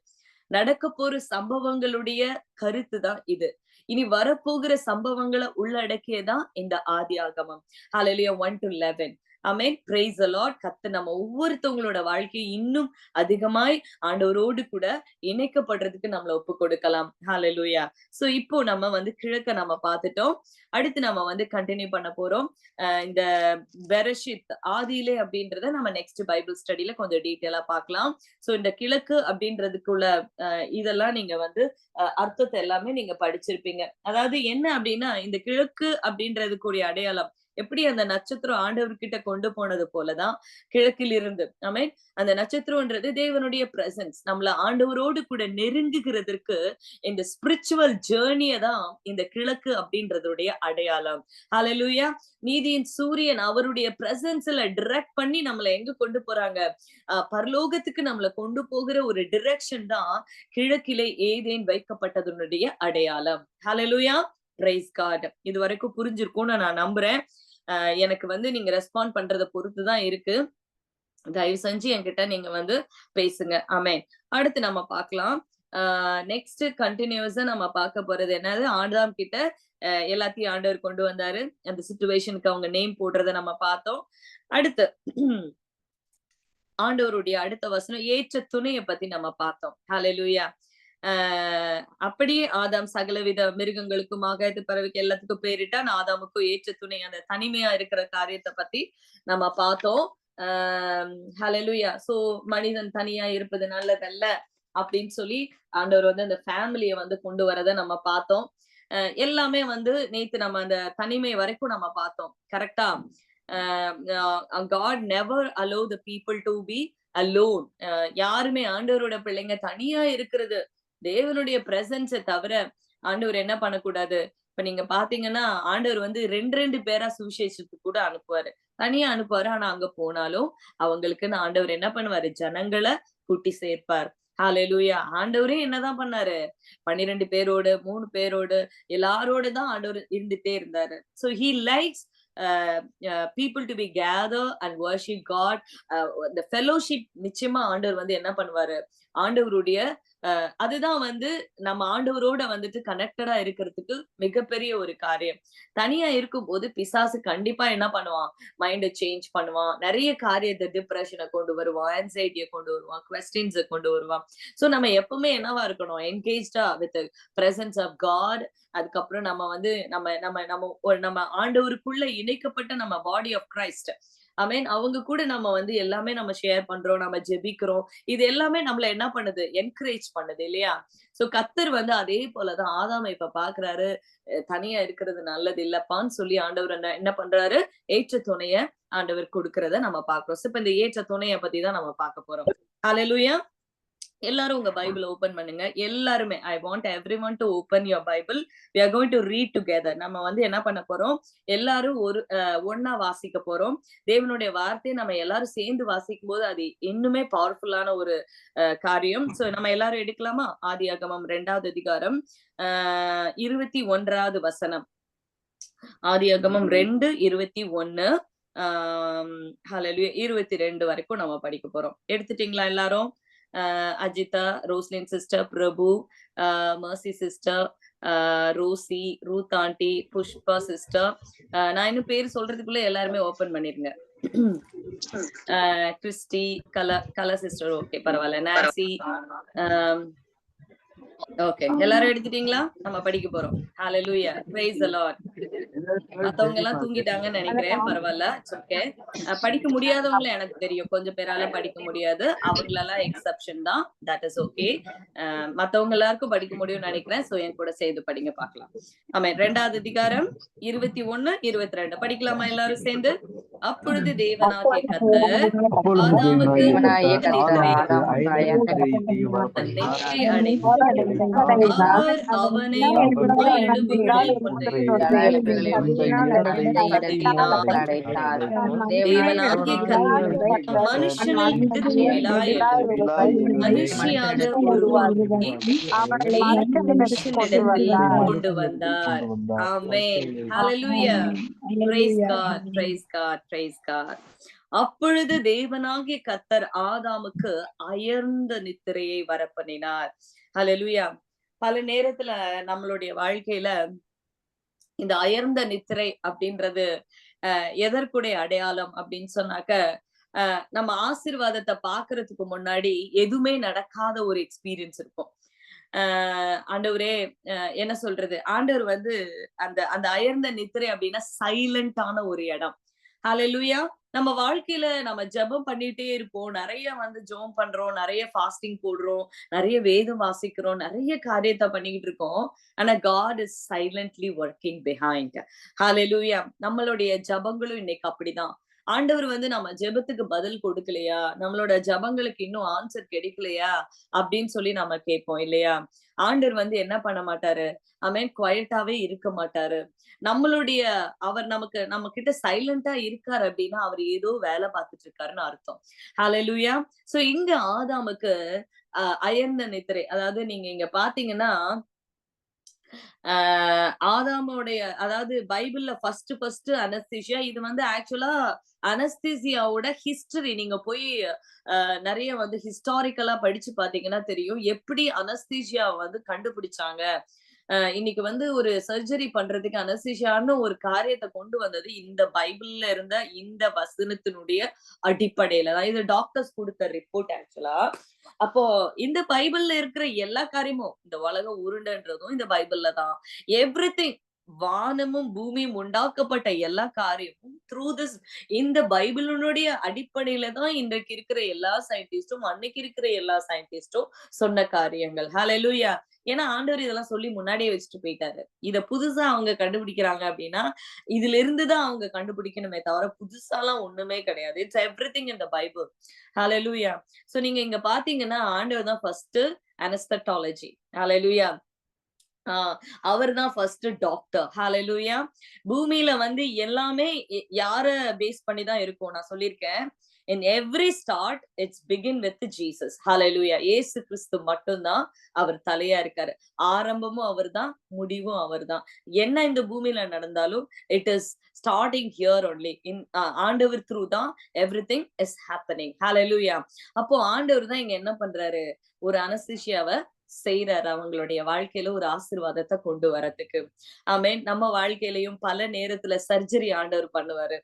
நடக்க போற சம்பவங்களுடைய கருத்து தான் இது. இனி வரப்போகிற சம்பவங்களை உள்ளடக்கியதான் இந்த ஆதியாகமம். ஹalleluya 1-11. ஆமென். praise the Lord. கர்த்தர் நம்ம ஒவ்வொருத்தவங்களோட வாழ்க்கையை இன்னும் அதிகமாய் ஆண்டவரோடு கூட இணைக்கப்படுறதுக்கு நம்மள ஒப்பு கொடுக்கலாம். ஹalleluya. சோ இப்போ நம்ம வந்து கிழக்க நம்ம பார்த்துட்டோம். அடுத்து நம்ம வந்து கண்டினியூ பண்ண போறோம். இந்த பெரஷித், ஆதியிலே அப்படின்றத நம்ம நெக்ஸ்ட் பைபிள் ஸ்டடில கொஞ்சம் டீட்டெயிலா பார்க்கலாம். சோ இந்த கிழக்கு அப்படின்றதுக்குள்ள இதெல்லாம் நீங்க வந்து அர்த்தத்தை எல்லாமே நீங்க படிச்சிருப்பீங்க. அதாவது என்ன அப்படின்னா, இந்த கிழக்கு அப்படின்றதுக்குரிய அடையாளம் எப்படி அந்த நட்சத்திரம் ஆண்டவர்கிட்ட கொண்டு போனது போலதான் கிழக்கில் இருந்து, ஆமென், அந்த நட்சத்திரம்ன்றது தேவனுடைய பிரசன்ஸ் நம்மள ஆண்டவரோடு கூட நெருங்குகிறதற்கு இந்த ஸ்பிரிச்சுவல் ஜேர்னியை தான் இந்த கிழக்கு அப்படின்றதுடைய அடையாளம். ஹalleluya. நீதியின் சூரியன் அவருடைய பிரசன்ஸ்ல டிரெக்ட் பண்ணி நம்மள எங்க கொண்டு போறாங்க, பரலோகத்துக்கு நம்மள கொண்டு போகிற ஒரு டிரெக்ஷன் தான் கிழக்கிலே ஏதேன் வைக்கப்பட்டதனுடைய அடையாளம். ஹalleluya. praise God. இது வரைக்கும் புரிஞ்சிருக்கும்னு நான் நம்புறேன். எனக்கு வந்து நீங்க ரெஸ்பாண்ட் பண்றத பொறுத்துதான் இருக்கு. தயவு செஞ்சு என்கிட்ட நீங்க வந்து பேசுங்க. ஆமென். அடுத்து நம்ம பார்க்கலாம். நெக்ஸ்ட் கண்டினியூஸா நம்ம பார்க்க போறது என்னது, ஆதாம் கிட்ட எல்லாத்தையும் ஆண்டவர் கொண்டு வந்தாரு. அந்த சிச்சுவேஷனுக்கு அவங்க நேம் போடுறத நம்ம பார்த்தோம். அடுத்து ஆண்டவருடைய அடுத்த வசனம் ஏற்ற துணையை பத்தி நம்ம பார்த்தோம். ஹalleluya. அப்படியே ஆதாம் சகலவித மிருகங்களுக்கும் ஆகாயத்து பறவைக்கு எல்லாத்துக்கும் பேரிட்டான், ஆதாமுக்கும் ஏற்ற துணை அந்த தனிமையா இருக்கிற காரியத்தை பத்தி நம்ம பார்த்தோம். ஹalleluya. சோ மனிதன் தனியா இருப்பது நல்லதல்ல, அப்படின்னு சொல்லி ஆண்டவர் வந்து அந்த ஃபேமிலியை வந்து கொண்டு வரதை நம்ம பார்த்தோம். எல்லாமே வந்து நேத்து நம்ம அந்த தனிமை வரைக்கும் நம்ம பார்த்தோம். கரெக்டா? God never allow the people to be alone. யாருமே ஆண்டவரோட பிள்ளைங்க தனியா இருக்கிறது தேவனுடைய பிரசன்ஸை தவிர ஆண்டவர் என்ன பண்ணக்கூடாது. இப்ப நீங்க பாத்தீங்கன்னா ஆண்டவர் வந்து 2 பேரா சுவிசேஷத்துக்கு கூட அனுப்புவாரு. தனியா அனுப்புவாரு. ஆனா அங்க போனாலும் அவங்களுக்குன்னு ஆண்டவர் என்ன பண்ணுவாரு? ஜனங்களை கூட்டி சேர்ப்பார். ஹalleluya. ஆண்டவரே என்னதான் பண்ணாரு? 12 பேரோடு 3 பேரோடு எல்லாரோட தான் ஆண்டவர் இருந்துட்டே இருந்தாரு. So he likes people to be gather and worship God. The fellowship நிச்சயமா ஆண்டவர் வந்து என்ன பண்ணுவாரு? ஆண்டவருடைய அதுதான் வந்து நம்ம ஆண்டவரோட வந்துட்டு கனெக்டடா இருக்கிறதுக்கு மிகப்பெரிய ஒரு காரியம். தனியா இருக்கும்போது பிசாசு கண்டிப்பா என்ன பண்ணுவான்? மைண்ட சேஞ்ச் பண்ணுவான். நிறைய காரியத்தை டிப்ரெஷனை கொண்டு வருவான், ஆன்சைட்டியை கொண்டு வருவான், கொஸ்டின்ஸை கொண்டு வருவான். சோ நம்ம எப்பவுமே என்னவா இருக்கணும்? என்கேஜ்டா வித் பிரசன்ஸ் ஆஃப் காட். அதுக்கப்புறம் நம்ம வந்து நம்ம நம்ம நம்ம நம்ம ஆண்டவருக்குள்ள இணைக்கப்பட்ட நம்ம பாடி ஆஃப் கிரைஸ்ட். ஆமென். அவங்க கூட நம்ம வந்து எல்லாமே நம்ம ஷேர் பண்றோம், நம்ம ஜெபிக்கிறோம். இது எல்லாமே நம்மள என்ன பண்ணுது? என்கரேஜ் பண்ணுது இல்லையா? சோ கர்த்தர் வந்து அதே போலதான் ஆதாம இப்ப பாக்குறாரு. தனியா இருக்கிறது நல்லது இல்லப்பான்னு சொல்லி ஆண்டவர் என்ன பண்றாரு? ஏற்ற துணைய ஆண்டவர் கொடுக்கிறத நம்ம பாக்குறோம். இப்ப இந்த ஏற்ற துணைய பத்தி தான் நம்ம பார்க்க போறோம். ஹalleluya. எல்லாரும் உங்க பைபிள் ஓபன் பண்ணுங்க. எல்லாருமே I want everyone to open your Bible. We are going to read together. நம்ம வந்து என்ன பண்ண போறோம்? எல்லாரும் ஒண்ணா வாசிக்க போறோம். தேவனுடைய வார்த்தையை நம்ம எல்லாரும் சேர்ந்து வாசிக்கும் போது அது இன்னுமே பவர்ஃபுல்லான ஒரு காரியம். சோ நம்ம எல்லாரும் எடுக்கலாமா? ஆதியாகமம் 2வது அதிகாரம் 21வது வசனம். ஆதியாகமம் 2:21 ஹalleluya 22 வரைக்கும் நம்ம படிக்க போறோம். எடுத்துட்டீங்களா எல்லாரும்? Ajitha, Roslin sister, Prabhu, Mercy sister, Rosie, Ruth aunty, Pushpa sister. நான் இன்னும் பேர் சொல்றதுக்குள்ள எல்லாருமே ஓபன் பண்ணிருங்க. கிறிஸ்டி, கலா சிஸ்டர், ஓகே பரவாயில்ல. நான்சி, ஓகே எல்லாரும் எடுத்துட்டீங்களா? நம்ம படிக்க போறோம். ஹalleluya. Praise the Lord. மத்தவங்க எல்லாம் தூங்கிட்டாங்கன்னு நினைக்கிறேன். பரவாயில்ல. ஓகே. படிக்க முடியாதவங்கள எனக்கு தெரியும். கொஞ்சம் பேரால படிக்க முடியாது. அவங்களெல்லாம் எக்ஸெப்ஷன் தான். That is okay. மத்தவங்க எல்லாருக்கும் படிக்க முடியும்னு நினைக்கிறேன். சோ என் கூட சேர்ந்து படிங்க பார்க்கலாம். ஆமென். 2வது அதிகாரம் 21, 22 படிக்கலாமா எல்லாரும் சேர்ந்து? அப்பொழுது தேவனாகிய கர்த்தர் ஆதாமுக்கு நெற்றி அடைத்து அவர் அவனை எலும்புகளில் தேவனாகிய கர்த்தர் மனுஷனை மனுஷியாக உருவாக்கி மனுஷனிடத்தில் கொண்டு வந்தார். ஆமென். ஹalleluya. Praise God, praise God, praise God. அப்பொழுது தேவனாகிய கர்த்தர் ஆதாமுக்கு அயர்ந்த நித்திரையை வரப்பண்ணினார். ஹalleluya. பல நேரத்துல நம்மளுடைய வாழ்க்கையில இந்த அயர்ந்த நித்திரை அப்படின்றது எதற்குடைய அடையாளம் அப்படின்னு சொன்னாக்க, நம்ம ஆசீர்வாதத்தை பாக்குறதுக்கு முன்னாடி எதுவுமே நடக்காத ஒரு எக்ஸ்பீரியன்ஸ் இருக்கும். ஆண்டவரே என்ன சொல்றது? ஆண்டவர் வந்து அந்த அந்த அயர்ந்த நித்திரை அப்படின்னா சைலண்டான ஒரு இடம். ஹalleluya. நம்ம வாழ்க்கையில நம்ம ஜெபம் பண்ணிட்டே இருப்போம். நிறைய வந்து ஜெபம் பண்றோம், நிறைய ஃபாஸ்டிங் போடுறோம், நிறைய வேதம் வாசிக்கிறோம், நிறைய காரியத்தை பண்ணிக்கிட்டு இருக்கோம். ஆனா God is silently working behind. ஹalleluya. நம்மளுடைய ஜெபங்களும் இன்னைக்கு அப்படிதான். ஆண்டவர் வந்து நம்ம ஜெபத்துக்கு பதில் கொடுக்கலையா, நம்மளோட ஜெபங்களுக்கு இன்னும் ஆன்சர் கிடைக்கலையா அப்படின்னு சொல்லி நம்ம கேட்போம் இல்லையா? ஆண்டவர் வந்து என்ன பண்ண மாட்டாரு? ஆமென். குவைட்டாவே இருக்க மாட்டாரு. நம்மளுடைய அவர் நம்ம கிட்ட சைலண்டா இருக்காரு அப்படின்னா அவர் ஏதோ வேலை பார்த்துட்டு இருக்காருன்னு அர்த்தம். ஹalleluya. சோ இங்க ஆதாமுக்கு அயர்ந்த நித்திரை. அதாவது நீங்க இங்க பாத்தீங்கன்னா ஆதாமோடைய அதாவது பைபிள்ல ஃபர்ஸ்ட் அனஸ்தீசியா. இது வந்து ஆக்சுவலா அனஸ்தீசியாவோட ஹிஸ்டரி. நீங்க போய் நிறைய வந்து ஹிஸ்டாரிக்கலா படிச்சு பாத்தீங்கன்னா தெரியும் எப்படி அனஸ்தீசியா வந்து கண்டுபிடிச்சாங்க. இன்னைக்கு வந்து ஒரு சர்ஜரி பண்றதுக்கு அனஸ்தீசியான்னு ஒரு காரியத்தை கொண்டு வந்தது இந்த பைபிள்ல இருந்த இந்த வசனத்தினுடைய அடிப்படையில தான். இது டாக்டர்ஸ் கொடுத்த ரிப்போர்ட் ஆக்சுவலா. அப்போ இந்த பைபிள்ல இருக்கிற எல்லா காரியமும் இந்த உலகம் உருண்டன்றதும் இந்த பைபிள்ல தான். எவ்ரிதிங் வானமும் பூமியும் உண்டாக்கப்பட்ட எல்லா காரியமும் த்ரூ திஸ், இந்த பைபிளினுடைய அடிப்படையில தான் இன்றைக்கு இருக்கிற எல்லா சயின்டிஸ்டும், அன்னைக்கு இருக்கிற எல்லா சயின்டிஸ்டும் சொன்ன காரியங்கள். ஹalleluya. ஏன்னா ஆண்டவர் இதெல்லாம் சொல்லி முன்னாடியே வச்சுட்டு போயிட்டாரு. இத புதுசா அவங்க கண்டுபிடிக்கிறாங்க அப்படின்னா, இதுல இருந்து தான் அவங்க கண்டுபிடிக்கணுமே தவிர புதுசாலாம் ஒண்ணுமே கிடையாது. It's everything in the Bible. Hallelujah. So நீங்க இங்க பாத்தீங்கன்னா ஆண்டவர் தான் ஃபர்ஸ்ட் அனஸ்தட்டாலஜி. ஹalleluya. அவர்தான் ஃபர்ஸ்ட் டாக்டர். ஹalleluya. பூமியில வந்து எல்லாமே யார பேஸ் பண்ணி தான் இருக்கும். நான் சொல்லியிருக்கேன். In every start, it's begin with Jesus. Hallelujah. இயேசு கிறிஸ்து மட்டும்தான் அவர் தலையா இருக்காரு. ஆரம்பமும் அவர்தான், முடிவும் அவர்தான். என்ன இந்த பூமியில நடந்தாலும் it is starting here only. ஆண்டவர் through தான் everything is happening. Hallelujah. அப்போ ஆண்டவர் தான் இங்க என்ன பண்றாரு? ஒரு அனஸ்தீசியாவை செய்யறாரு அவங்களுடைய வாழ்க்கையில ஒரு ஆசீர்வாதத்தை கொண்டு வரதுக்கு. ஆமென். நம்ம வாழ்க்கையிலயும் பல நேரத்துல சர்ஜரி ஆண்டவர் பண்ணுவாரு.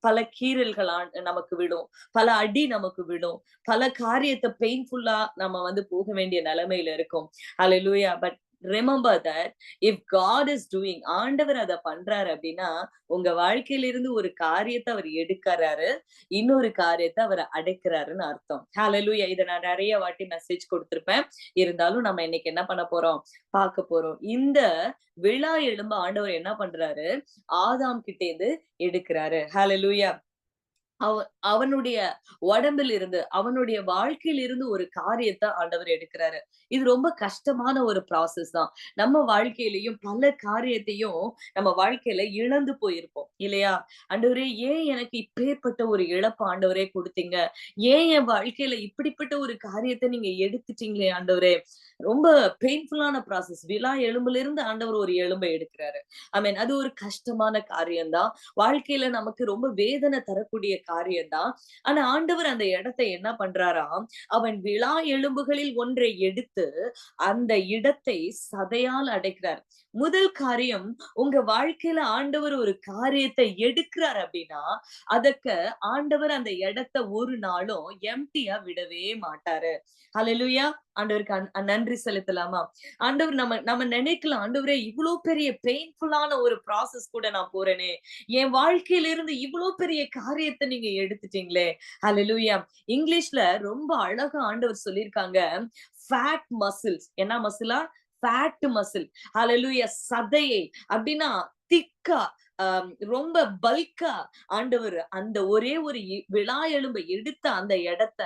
பல கீறல்கள் நமக்கு விடும், பல அடி நமக்கு விடும், பல காரியத்தை பெயின்ஃபுல்லா நம்ம வந்து போக வேண்டிய நிலைமையில இருக்கும். ஹalleluya. But remember that if God is doing, ஆண்டவர் அதை பண்றாரு அப்படின்னா உங்க வாழ்க்கையில இருந்து ஒரு காரியத்தை அவர் எடுக்கிறாரு, இன்னொரு காரியத்தை அவர் அடைக்கிறாருன்னு அர்த்தம். ஹalleluya. இதை நான் நிறைய வாட்டி மெசேஜ் கொடுத்திருப்பேன். இருந்தாலும் நம்ம இன்னைக்கு என்ன பண்ண போறோம், பார்க்க போறோம். இந்த விழா எலும்பு ஆண்டவர் என்ன பண்றாரு, ஆதாம் கிட்ட இருந்து எடுக்கிறாரு. ஹalleluya. அவனுடைய உடம்பில் இருந்து, அவனுடைய வாழ்க்கையில இருந்து ஒரு காரியத்தை ஆண்டவர் எடுக்கிறாரு. இது ரொம்ப கஷ்டமான ஒரு ப்ராசஸ் தான். நம்ம வாழ்க்கையிலயும் பல காரியத்தையும் நம்ம வாழ்க்கையில இழந்து போயிருப்போம் இல்லையா? ஆண்டவரே, ஏன் எனக்கு இப்பேற்பட்ட ஒரு இழப்பு ஆண்டவரே கொடுத்தீங்க? ஏன் என் வாழ்க்கையில இப்படிப்பட்ட ஒரு காரியத்தை நீங்க எடுத்துட்டீங்களே ஆண்டவரே? ரொம்ப பெயின்ஃபுல்லான ப்ராசஸ். விலா எலும்புல இருந்து ஆண்டவர் ஒரு எலும்பை எடுக்கிறாரு. ஐ மீன், அது ஒரு கஷ்டமான காரியம்தான். வாழ்க்கையில நமக்கு ரொம்ப வேதனை தரக்கூடிய காரியம்தான். ஆனா ஆண்டவர் அந்த இடத்தை என்ன பண்றாராம், அவன் விலா எலும்புகளில் ஒன்றை எடுத்து அந்த இடத்தை சதையால் அடைக்கிறார். முதல் காரியம், உங்க வாழ்க்கையில ஆண்டவர் ஒரு காரியத்தை எடுக்கிறார் அப்படின்னா அதற்கு ஆண்டவர் அந்த இடத்தை ஒரு நாளும் எம்டியா விடவே மாட்டாரு. ஹalleluya. ஆண்டவருக்கு நன்றி செலுத்தலாமா? ஆண்டவர் நம்ம நினைக்கலாம், ஆண்டவரே இவ்வளவு பெரிய பெயின்ஃபுல்லான ஒரு ப்ராசஸ் கூட நான் போறேனே, என் வாழ்க்கையில இருந்து இவ்வளவு பெரிய காரியத்தை நீங்க எடுத்துட்டீங்களே. ஹalleluya. இங்கிலீஷ்ல ரொம்ப அழகா ஆண்டவர் சொல்லியிருக்காங்க, ஃபேட் மசில்ஸ். என்ன மசிலா? Fat muscle. ஹalleluya. சதையை அப்படின்னா திக்கா, ரொம்ப பல்கா ஆண்டவர் அந்த ஒரே ஒரு விலா எலும்பை எடுத்த அந்த இடத்த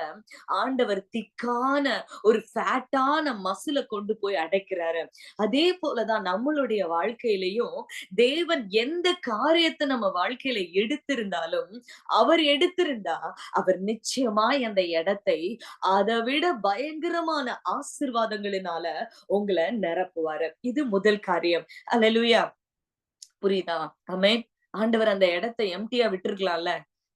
ஆண்டவர் திக்கான ஒரு ஃபேட்டான மசில கொண்டு போய் அடைக்கிறாரு. அதே போலதான் நம்மளுடைய வாழ்க்கையிலையும் தேவன் எந்த காரியத்தை நம்ம வாழ்க்கையில எடுத்திருந்தாலும், அவர் எடுத்திருந்தா அவர் நிச்சயமாய் அந்த இடத்தை அதை விட பயங்கரமான ஆசீர்வாதங்களினால உங்களை நிரப்புவாரு. இது முதல் காரியம். அல்லேலூயா. புரியுதா? ஆமென். ஆண்டவர் அந்த இடத்தை எம்டியா விட்டுருக்கலாம்ல.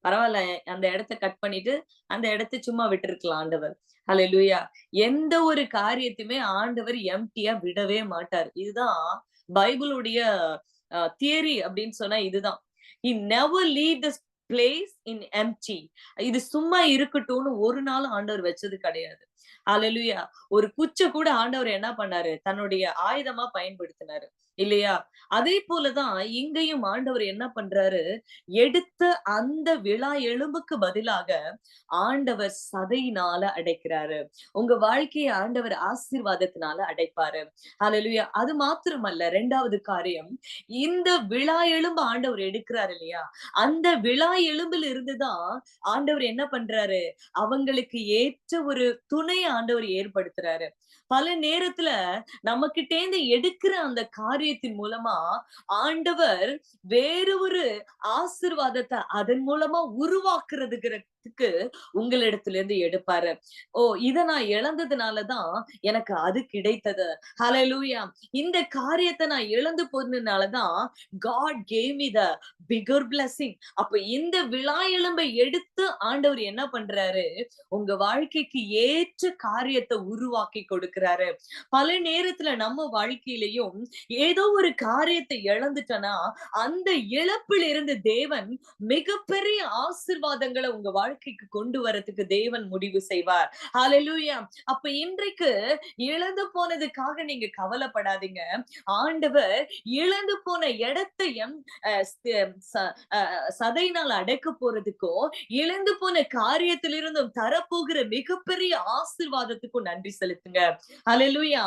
பரவாயில்ல, அந்த இடத்தை கட் பண்ணிட்டு அந்த இடத்தை சும்மா விட்டுருக்கலாம் ஆண்டவர். ஹalleluya. எந்த ஒரு காரியத்தையுமே ஆண்டவர் எம்டியா விடவே மாட்டார். இதுதான் பைபிளுடைய தியரி அப்படின்னு சொன்னா இதுதான். He never leave this place in empty. இது சும்மா இருக்கட்டும்னு ஒரு நாள் ஆண்டவர் வச்சது கிடையாது. ஹalleluya. ஒரு குச்சை கூட ஆண்டவர் என்ன பண்ணாரு, தன்னுடைய ஆயுதமா பயன்படுத்தினாரு இல்லையா? அதே போலதான் இங்கேயும் ஆண்டவர் என்ன பண்றாரு, எடுத்த அந்த விலா எலும்புக்கு பதிலாக ஆண்டவர் சதையினால அடைக்கிறாரு. உங்க வாழ்க்கையை ஆண்டவர் ஆசீர்வாதத்தினால அடைப்பாரு. ஹalleluya. அது மாத்திரமல்ல, இரண்டாவது காரியம், இந்த விலா எலும்பு ஆண்டவர் எடுக்கிறாரு இல்லையா, அந்த விலா எலும்பில் இருந்துதான் ஆண்டவர் என்ன பண்றாரு, அவங்களுக்கு ஏற்ற ஒரு துணை ஆண்டவர் ஏற்படுத்துறாரு. பல நேரத்துல நம்ம கிட்டேந்து எடுக்கிற அந்த காரியத்தின் மூலமா ஆண்டவர் வேற ஒரு ஆசீர்வாதத்தை அதன் மூலமா உருவாக்குறதுக்கு உங்களிடத்துல இருந்து எடுப்பாரு. ஓ, இத நான் இழந்ததுனாலதான் எனக்கு அது கிடைத்தது. ஹalleluya. இந்த காரியத்தை நான் இழந்து போனதுனாலதான் God gave me the bigger blessing. அப்ப இந்த விலா எலும்பை எடுத்து ஆண்டவர் என்ன பண்றாரு, உங்க வாழ்க்கைக்கு ஏற்ற காரியத்தை உருவாக்கி கொடுக்கிறாரு. பல நேரத்துல நம்ம வாழ்க்கையிலையும் ஏதோ ஒரு காரியத்தை இழந்துட்டனா அந்த இழப்பில் இருந்து தேவன் மிகப்பெரிய ஆசீர்வாதங்களை உங்க வாழ்க்கை வாழ்க்கைக்கு கொண்டு வரதுக்கு தேவன் முடிவு செய்வார். ஹalleluya. அப்ப இன்றைக்கு இழந்து போனதுக்காக நீங்க கவலைப்படாதீங்க. ஆண்டவர் இழந்து போன இடத்தையும் சதையினால் அடைக்க போறதுக்கும், இழந்து போன காரியத்திலிருந்தும் தரப்போகிற மிகப்பெரிய ஆசீர்வாதத்துக்கும் நன்றி செலுத்துங்க. ஹalleluya.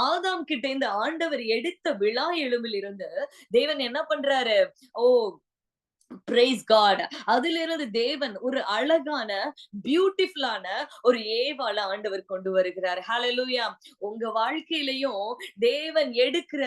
ஆதாம் கிட்ட இந்த ஆண்டவர் எடுத்த விழா எலும்பில் இருந்து தேவன் என்ன பண்றாரு? ஓ, பிரைஸ் காட். அதிலிருந்து தேவன் ஒரு அழகான, பியூட்டிஃபுல்லான ஒரு ஏவாள ஆண்டவர் கொண்டு வருகிறார். ஹalleluya. உங்க வாழ்க்கையிலயும் தேவன் எடுக்கிற,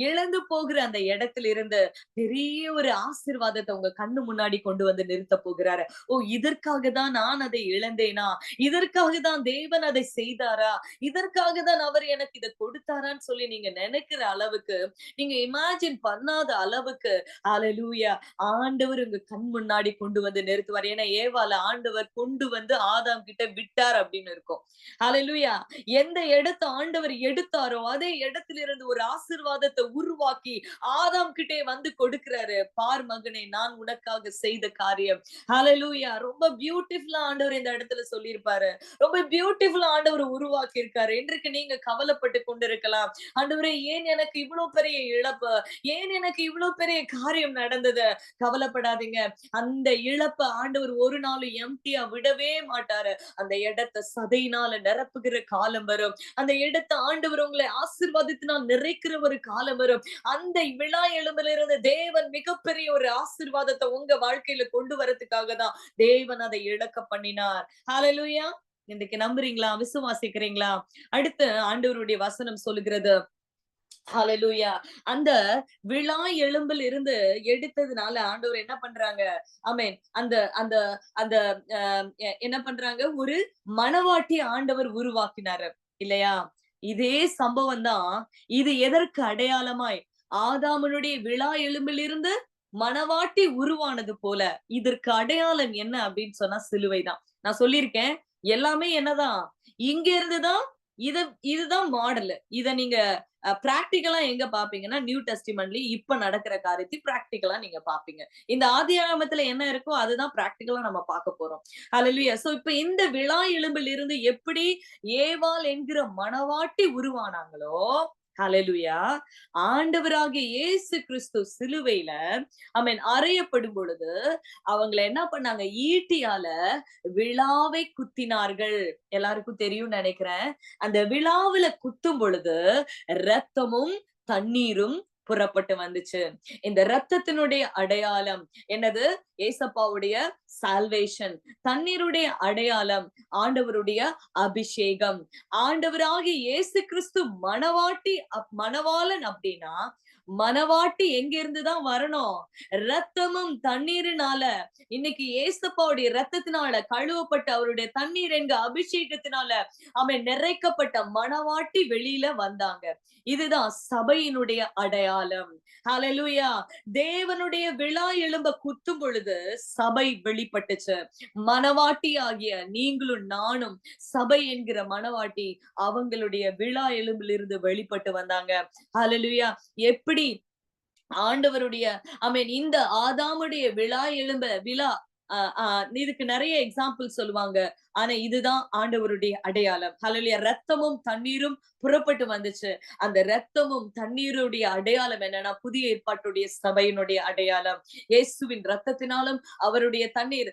இழந்து போகிற அந்த இடத்திலிருந்து பெரிய ஒரு ஆசீர்வாதத்தை உங்க கண்ணு முன்னாடி கொண்டு வந்து நிறுத்த போகிறாரு. ஓ, இதற்காக தான் நான் அதை இழந்தேனா? இதற்காக தான் தேவன் அதை செய்தாரா? இதற்காக தான் அவர் எனக்கு இதை கொடுத்தாரான்னு சொல்லி நீங்க நினைக்கிற அளவுக்கு, நீங்க இமேஜின் பண்ணாத அளவுக்கு ஹalleluya ஆண்டவர் உங்க கண் முன்னாடி கொண்டு வந்து நிறுத்துவார். ஏன்னா ஏவாள ஆண்டவர் கொண்டு வந்து ஆதாம் கிட்ட விட்டார் அப்படின்னு இருக்கும். ஹalleluya. எந்த இடத்தை ஆண்டவர் எடுத்தாரோ அதே இடத்திலிருந்து ஒரு ஆசீர்வாதத்தை உருவாக்கி ஆதாம் கிட்டே வந்து கொடுக்கிறாரு. பார் மகனே, நான் உனக்காக செய்த காரியம். ஹalleluya. ரொம்ப பியூட்டிஃபுல்லா ஆண்டவர் இந்த இடத்துல சொல்லியிருப்பாரு. ரொம்ப பியூட்டிஃபுல்லா ஆண்டவர் உருவாக்கி இருக்காரு. இன்றைக்கு நீங்க கவலைப்பட்டு கொண்டிருக்கலாம். ஆண்டவரே, ஏன் எனக்கு இவ்வளவு பெரிய இழப்பு? ஏன் எனக்கு இவ்வளவு பெரிய காரியம் நடந்தது? கவலைப்படாதீங்க. அந்த இழப்ப ஆண்டவர் ஒரு நாளும் எம்டியா விடவே மாட்டாரு. அந்த இடத்தை சதையினால நிரப்புகிற காலம் வரும். அந்த இடத்தை ஆண்டவர் உங்களை ஆசீர்வாதத்தினால் நிறைக்கிற ஒரு காலம் வரும். அந்த விழா எலும்பிலிருந்து தேவன் மிகப்பெரிய ஒரு ஆசீர்வாதத்தை உங்க வாழ்க்கையில கொண்டு வரதுக்காக தான் தேவன் அதை இழக்க பண்ணினார். ஹalleluya. இன்னைக்கு நம்புறீங்களா? விசுவாசிக்கிறீங்களா? அடுத்து ஆண்டவருடைய வசனம் சொல்லுகிறது, ஹalleluya, அந்த விழா எலும்பில் இருந்து எடுத்ததுனால ஆண்டவர் என்ன பண்றாங்க? ஆமென். அந்த அந்த அந்த என்ன பண்றாங்க? ஒரு மணவாட்டி ஆண்டவர் உருவாக்கினாரு இல்லையா? இதே சம்பவம் தான். இது எதற்கு அடையாளமாய்? ஆதாமனுடைய விழா எலும்பில் இருந்து மணவாட்டி உருவானது போல இதற்கு அடையாளம் என்ன அப்படின்னு சொன்னா சிலுவைதான். நான் சொல்லியிருக்கேன், எல்லாமே என்னதான்? இங்க இருந்துதான். இதுதான் மாடல். இத நீங்க பிராக்டிகலா எங்க பாப்பீங்கன்னா, நியூ டெஸ்டிமெண்ட்ல இப்ப நடக்கிற காரியத்தை பிராக்டிகலா நீங்க பாப்பீங்க. இந்த ஆதியாகமத்துல என்ன இருக்கோ அதுதான் பிராக்டிகலா நம்ம பார்க்க போறோம். ஹalleluya. சோ இப்ப இந்த விழா எலும்பில் இருந்து எப்படி ஏவாள் என்கிற மணவாட்டி உருவானாங்களோ, ஹalleluya, ஆண்டவராகிய இயேசு கிறிஸ்து சிலுவையில ஆமென் அறையப்படும் பொழுது அவங்கள என்ன பண்ணாங்க? ஈட்டியால விழாவை குத்தினார்கள். எல்லாருக்கும் தெரியும்னு நினைக்கிறேன். அந்த விழாவுல குத்தும் பொழுது ரத்தமும் தண்ணீரும் புறப்பட்டு வந்துச்சு. இந்த ரத்தத்தினுடைய அடையாளம் என்னது? ஏசப்பாவுடைய சால்வேஷன். தண்ணீருடைய அடையாளம் ஆண்டவருடைய அபிஷேகம். ஆண்டவராகிய இயேசு கிறிஸ்து மணவாட்டி, மணவாளன் அப்படின்னா மணவாட்டி எங்க இருந்துதான் வரணும்? ரத்தமும் தண்ணீரினால. இன்னைக்கு ஏசப்பாவுடைய ரத்தத்தினால கழுவப்பட்ட அவருடைய தண்ணீர் என்க அபிஷேகத்தினால அவன் நிறைக்கப்பட்ட மணவாட்டி வெளியில வந்தாங்க. இதுதான் சபையினுடைய அடையாளம். ஹalleluya. தேவனுடைய விழா எலும்ப குத்தும் பொழுது சபை வெளிப்பட்டுச்சு. மணவாட்டி ஆகிய நீங்களும் நானும் சபை என்கிற மணவாட்டி அவங்களுடைய விழா எலும்பிலிருந்து வெளிப்பட்டு வந்தாங்க. ஹalleluya. எப்படி ஆண்டவருடைய ஆமென் இந்த ஆதாமுடைய விழா விழா இதுக்கு நிறைய எக்ஸாம்பிள் சொல்லுவாங்க. ஆனா இதுதான் ஆண்டவருடைய அடையாளம். ஹalleluya. ரத்தமும் தண்ணீரும் புறப்பட்டு வந்துச்சு. அந்த ரத்தமும் தண்ணீருடைய அடையாளம் என்னன்னா புதிய ஏற்பாட்டுடைய சபையினுடைய அடையாளம். இயேசுவின் ரத்தத்தினாலும் அவருடைய தண்ணீர்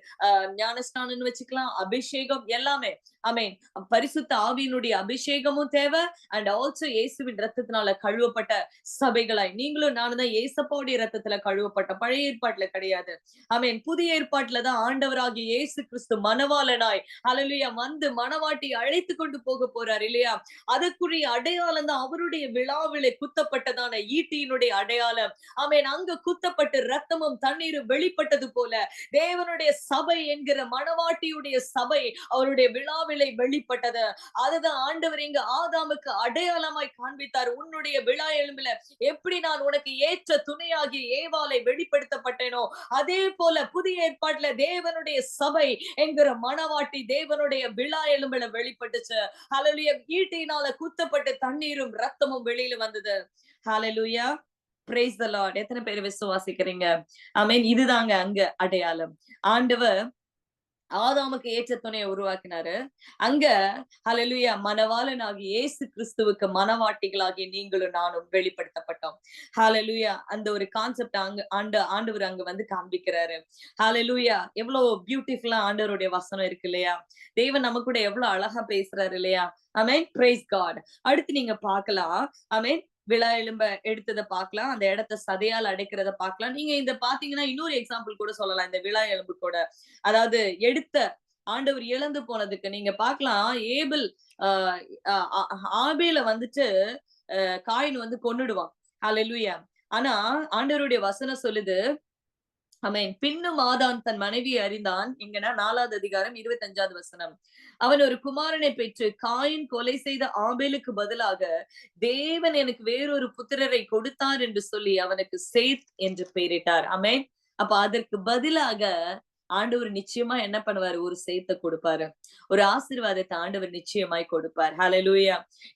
ஞானஸ்நானம்னு வச்சுக்கலாம், அபிஷேகம் எல்லாமே. ஆமென். பரிசுத்த ஆவியினுடைய அபிஷேகமும் தேவை. அண்ட் ஆல்சோ இயேசுவின் ரத்தத்தினால கழுவப்பட்ட சபைகளாய் நீங்களும் நானும் தான் இயேசப்பாவுடைய ரத்தத்துல கழுவப்பட்ட. பழைய ஏற்பாட்டுல கிடையாது. ஆமென். புதிய ஏற்பாட்டுல தான் ஆண்டவராகிய இயேசு கிறிஸ்து மணவாளனாய் ஹalleluya வந்து மணவாட்டி அழைத்து கொண்டு போக போறார் இல்லையா? அதற்குரிய அடையாளம் தான் அவருடைய விழாவிலே குத்தப்பட்டதான ஈட்டியினுடைய அடையாளம். ஆமென். அங்க குத்தப்பட்டு ரத்தமும் தண்ணீரும் வெளிப்பட்டது போல தேவனுடைய சபை என்கிற மணவாட்டியுடைய சபை அவருடைய விழாவிலே வெளிப்பட்டது. அதுதான் ஆண்டவர் இங்க ஆதாமுக்கு அடையாளமாய் காண்பித்தார். உன்னுடைய விழா எலும்பில எப்படி நான் உனக்கு ஏற்ற துணையாகிய ஏவாளை வெளிப்படுத்தப்பட்டேனோ அதே போல புதிய ஏற்பாட்டுல தேவனுடைய சபை என்கிற மணவாட்டி தேவனுடைய விழா எலும்பில வெளிப்பட்டுச்சு. ஹalleluya. ஈட்டியினால குத்தப்பட்டு தண்ணீரும் ரத்தமும் வெளியில வந்தது. ஹalleluya. praise the lord. எத்தனை பேர் விசுவாசிக்கிறீங்க? ஆமென். இதுதாங்க அங்க அடையாளம். ஆண்டவர் ஆதாமுக்கு ஏற்ற துணையை உருவாக்கினாரு. அங்க ஹல்லேலூயா மணவாளனாகிய இயேசு கிறிஸ்துவுக்கு மணவாட்டிகளாகிய நீங்களும் நானும் வெளிப்படுத்தப்பட்டோம். ஹல்லேலூயா அந்த ஒரு கான்செப்ட் அங்க ஆண்டவர் அங்க வந்து காண்பிக்கிறாரு. ஹல்லேலூயா எவ்வளவு பியூட்டிஃபுல்லா ஆண்டவருடைய வசனம் இருக்கு இல்லையா? தேவன் நம்ம கூட எவ்வளவு அழகா பேசுறாரு இல்லையா? ஆமென். Praise God. அடுத்து நீங்க பார்க்கலாம். ஆமென். விழா எலும்ப எடுத்தத பார்க்கலாம். அந்த இடத்த சதையால் அடைக்கிறத பார்க்கலாம். நீங்க இந்த பார்த்தீங்கன்னா இன்னொரு எக்ஸாம்பிள் கூட சொல்லலாம். இந்த விழா எலும்பு கூட. அதாவது எடுத்த ஆண்டவர் இழந்து போனதுக்கு நீங்க பார்க்கலாம். ஏபேல் அ அ ஆபேல வந்துட்டு காயின் வந்து கொன்னுடுவான். ஹல்லேலூயா. ஆனா ஆண்டவருடைய வசனம் சொல்லுது, ஆமென். பின்னும் ஆதாம் தன் மனைவியை அறிந்தான். எங்கன்னா 4வது அதிகாரம் 25வது வசனம். அவன் ஒரு குமாரனை பெற்று காயின் கொலை செய்த ஆபேலுக்கு பதிலாக தேவன் எனக்கு வேறொரு புத்திரரை கொடுத்தார் என்று சொல்லி அவனுக்கு சேத் என்று பெயரிட்டார். ஆமென். அப்ப அதற்கு பதிலாக ஆண்டவர் நிச்சயமா என்ன பண்ணுவாரு? ஒரு சேத்த கொடுப்பாரு. ஒரு ஆசீர்வாதத்தை ஆண்டவர் நிச்சயமாய் கொடுப்பார். ஹல்லேலூயா.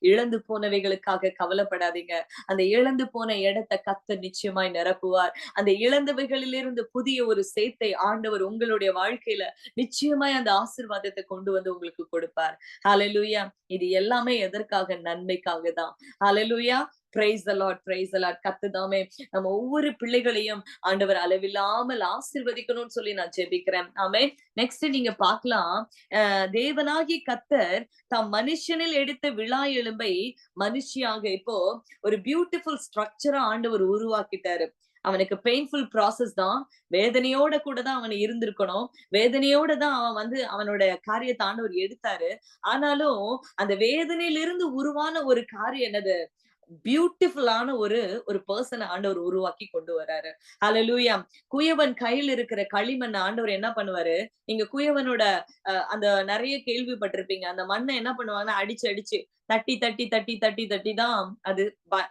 இழந்து போனவைகளுக்காக கவலைப்படாதீங்க. அந்த இழந்து போன இடத்தை கர்த்தர் நிச்சயமாய் நிரப்புவார். அந்த இழந்தவைகளிலிருந்து புதிய ஒரு சேத்தை ஆண்டவர் உங்களுடைய வாழ்க்கையில நிச்சயமாய் அந்த ஆசீர்வாதத்தை கொண்டு வந்து உங்களுக்கு கொடுப்பார். ஹல்லேலூயா. இது எல்லாமே எதற்காக? நன்மைக்காக தான். ஹல்லேலூயா. Praise the Lord, praise the Lord. கர்த்தர் தாமே நம்ம ஒவ்வொரு பிள்ளைகளையும் ஆண்டவர் அளவில்லாமல் ஆசீர்வதிக்கணும்னு சொல்லி நான் ஜெபிக்கிறேன். ஆமென். நெக்ஸ்ட் நீங்க பார்க்கலாம். தேவனாகிய கர்த்தர் தாம் மனுஷனில் எடுத்த விழா எலும்பை மனுஷியாக இப்போ ஒரு பியூட்டிஃபுல் ஸ்ட்ரக்சரா ஆண்டவர் உருவாக்கிட்டாரு. அவனுக்கு பெயின்ஃபுல் ப்ராசஸ் தான். வேதனையோட கூட தான் அவன் இருந்திருக்கணும். வேதனையோட தான் அவன் வந்து அவனோட காரியத்தை ஆண்டவர் எடுத்தாரு. ஆனாலும் அந்த வேதனையிலிருந்து உருவான ஒரு காரியம் என்னது? பியூட்டிஃபுல்லான ஒரு பெர்சன ஆண்டவர் உருவாக்கி கொண்டு வராரு. ஹல்லேலூயா. குயவன் கையில் இருக்கிற களிமண் ஆண்டவர் என்ன பண்ணுவாரு? நீங்க குயவனோட அந்த நெறைய கேள்விப்பட்டிருப்பீங்க. அந்த மண்ண என்ன பண்ணுவாங்கன்னா, அடிச்சு அடிச்சு தட்டி தட்டி தட்டி தட்டி தட்டி தான் அது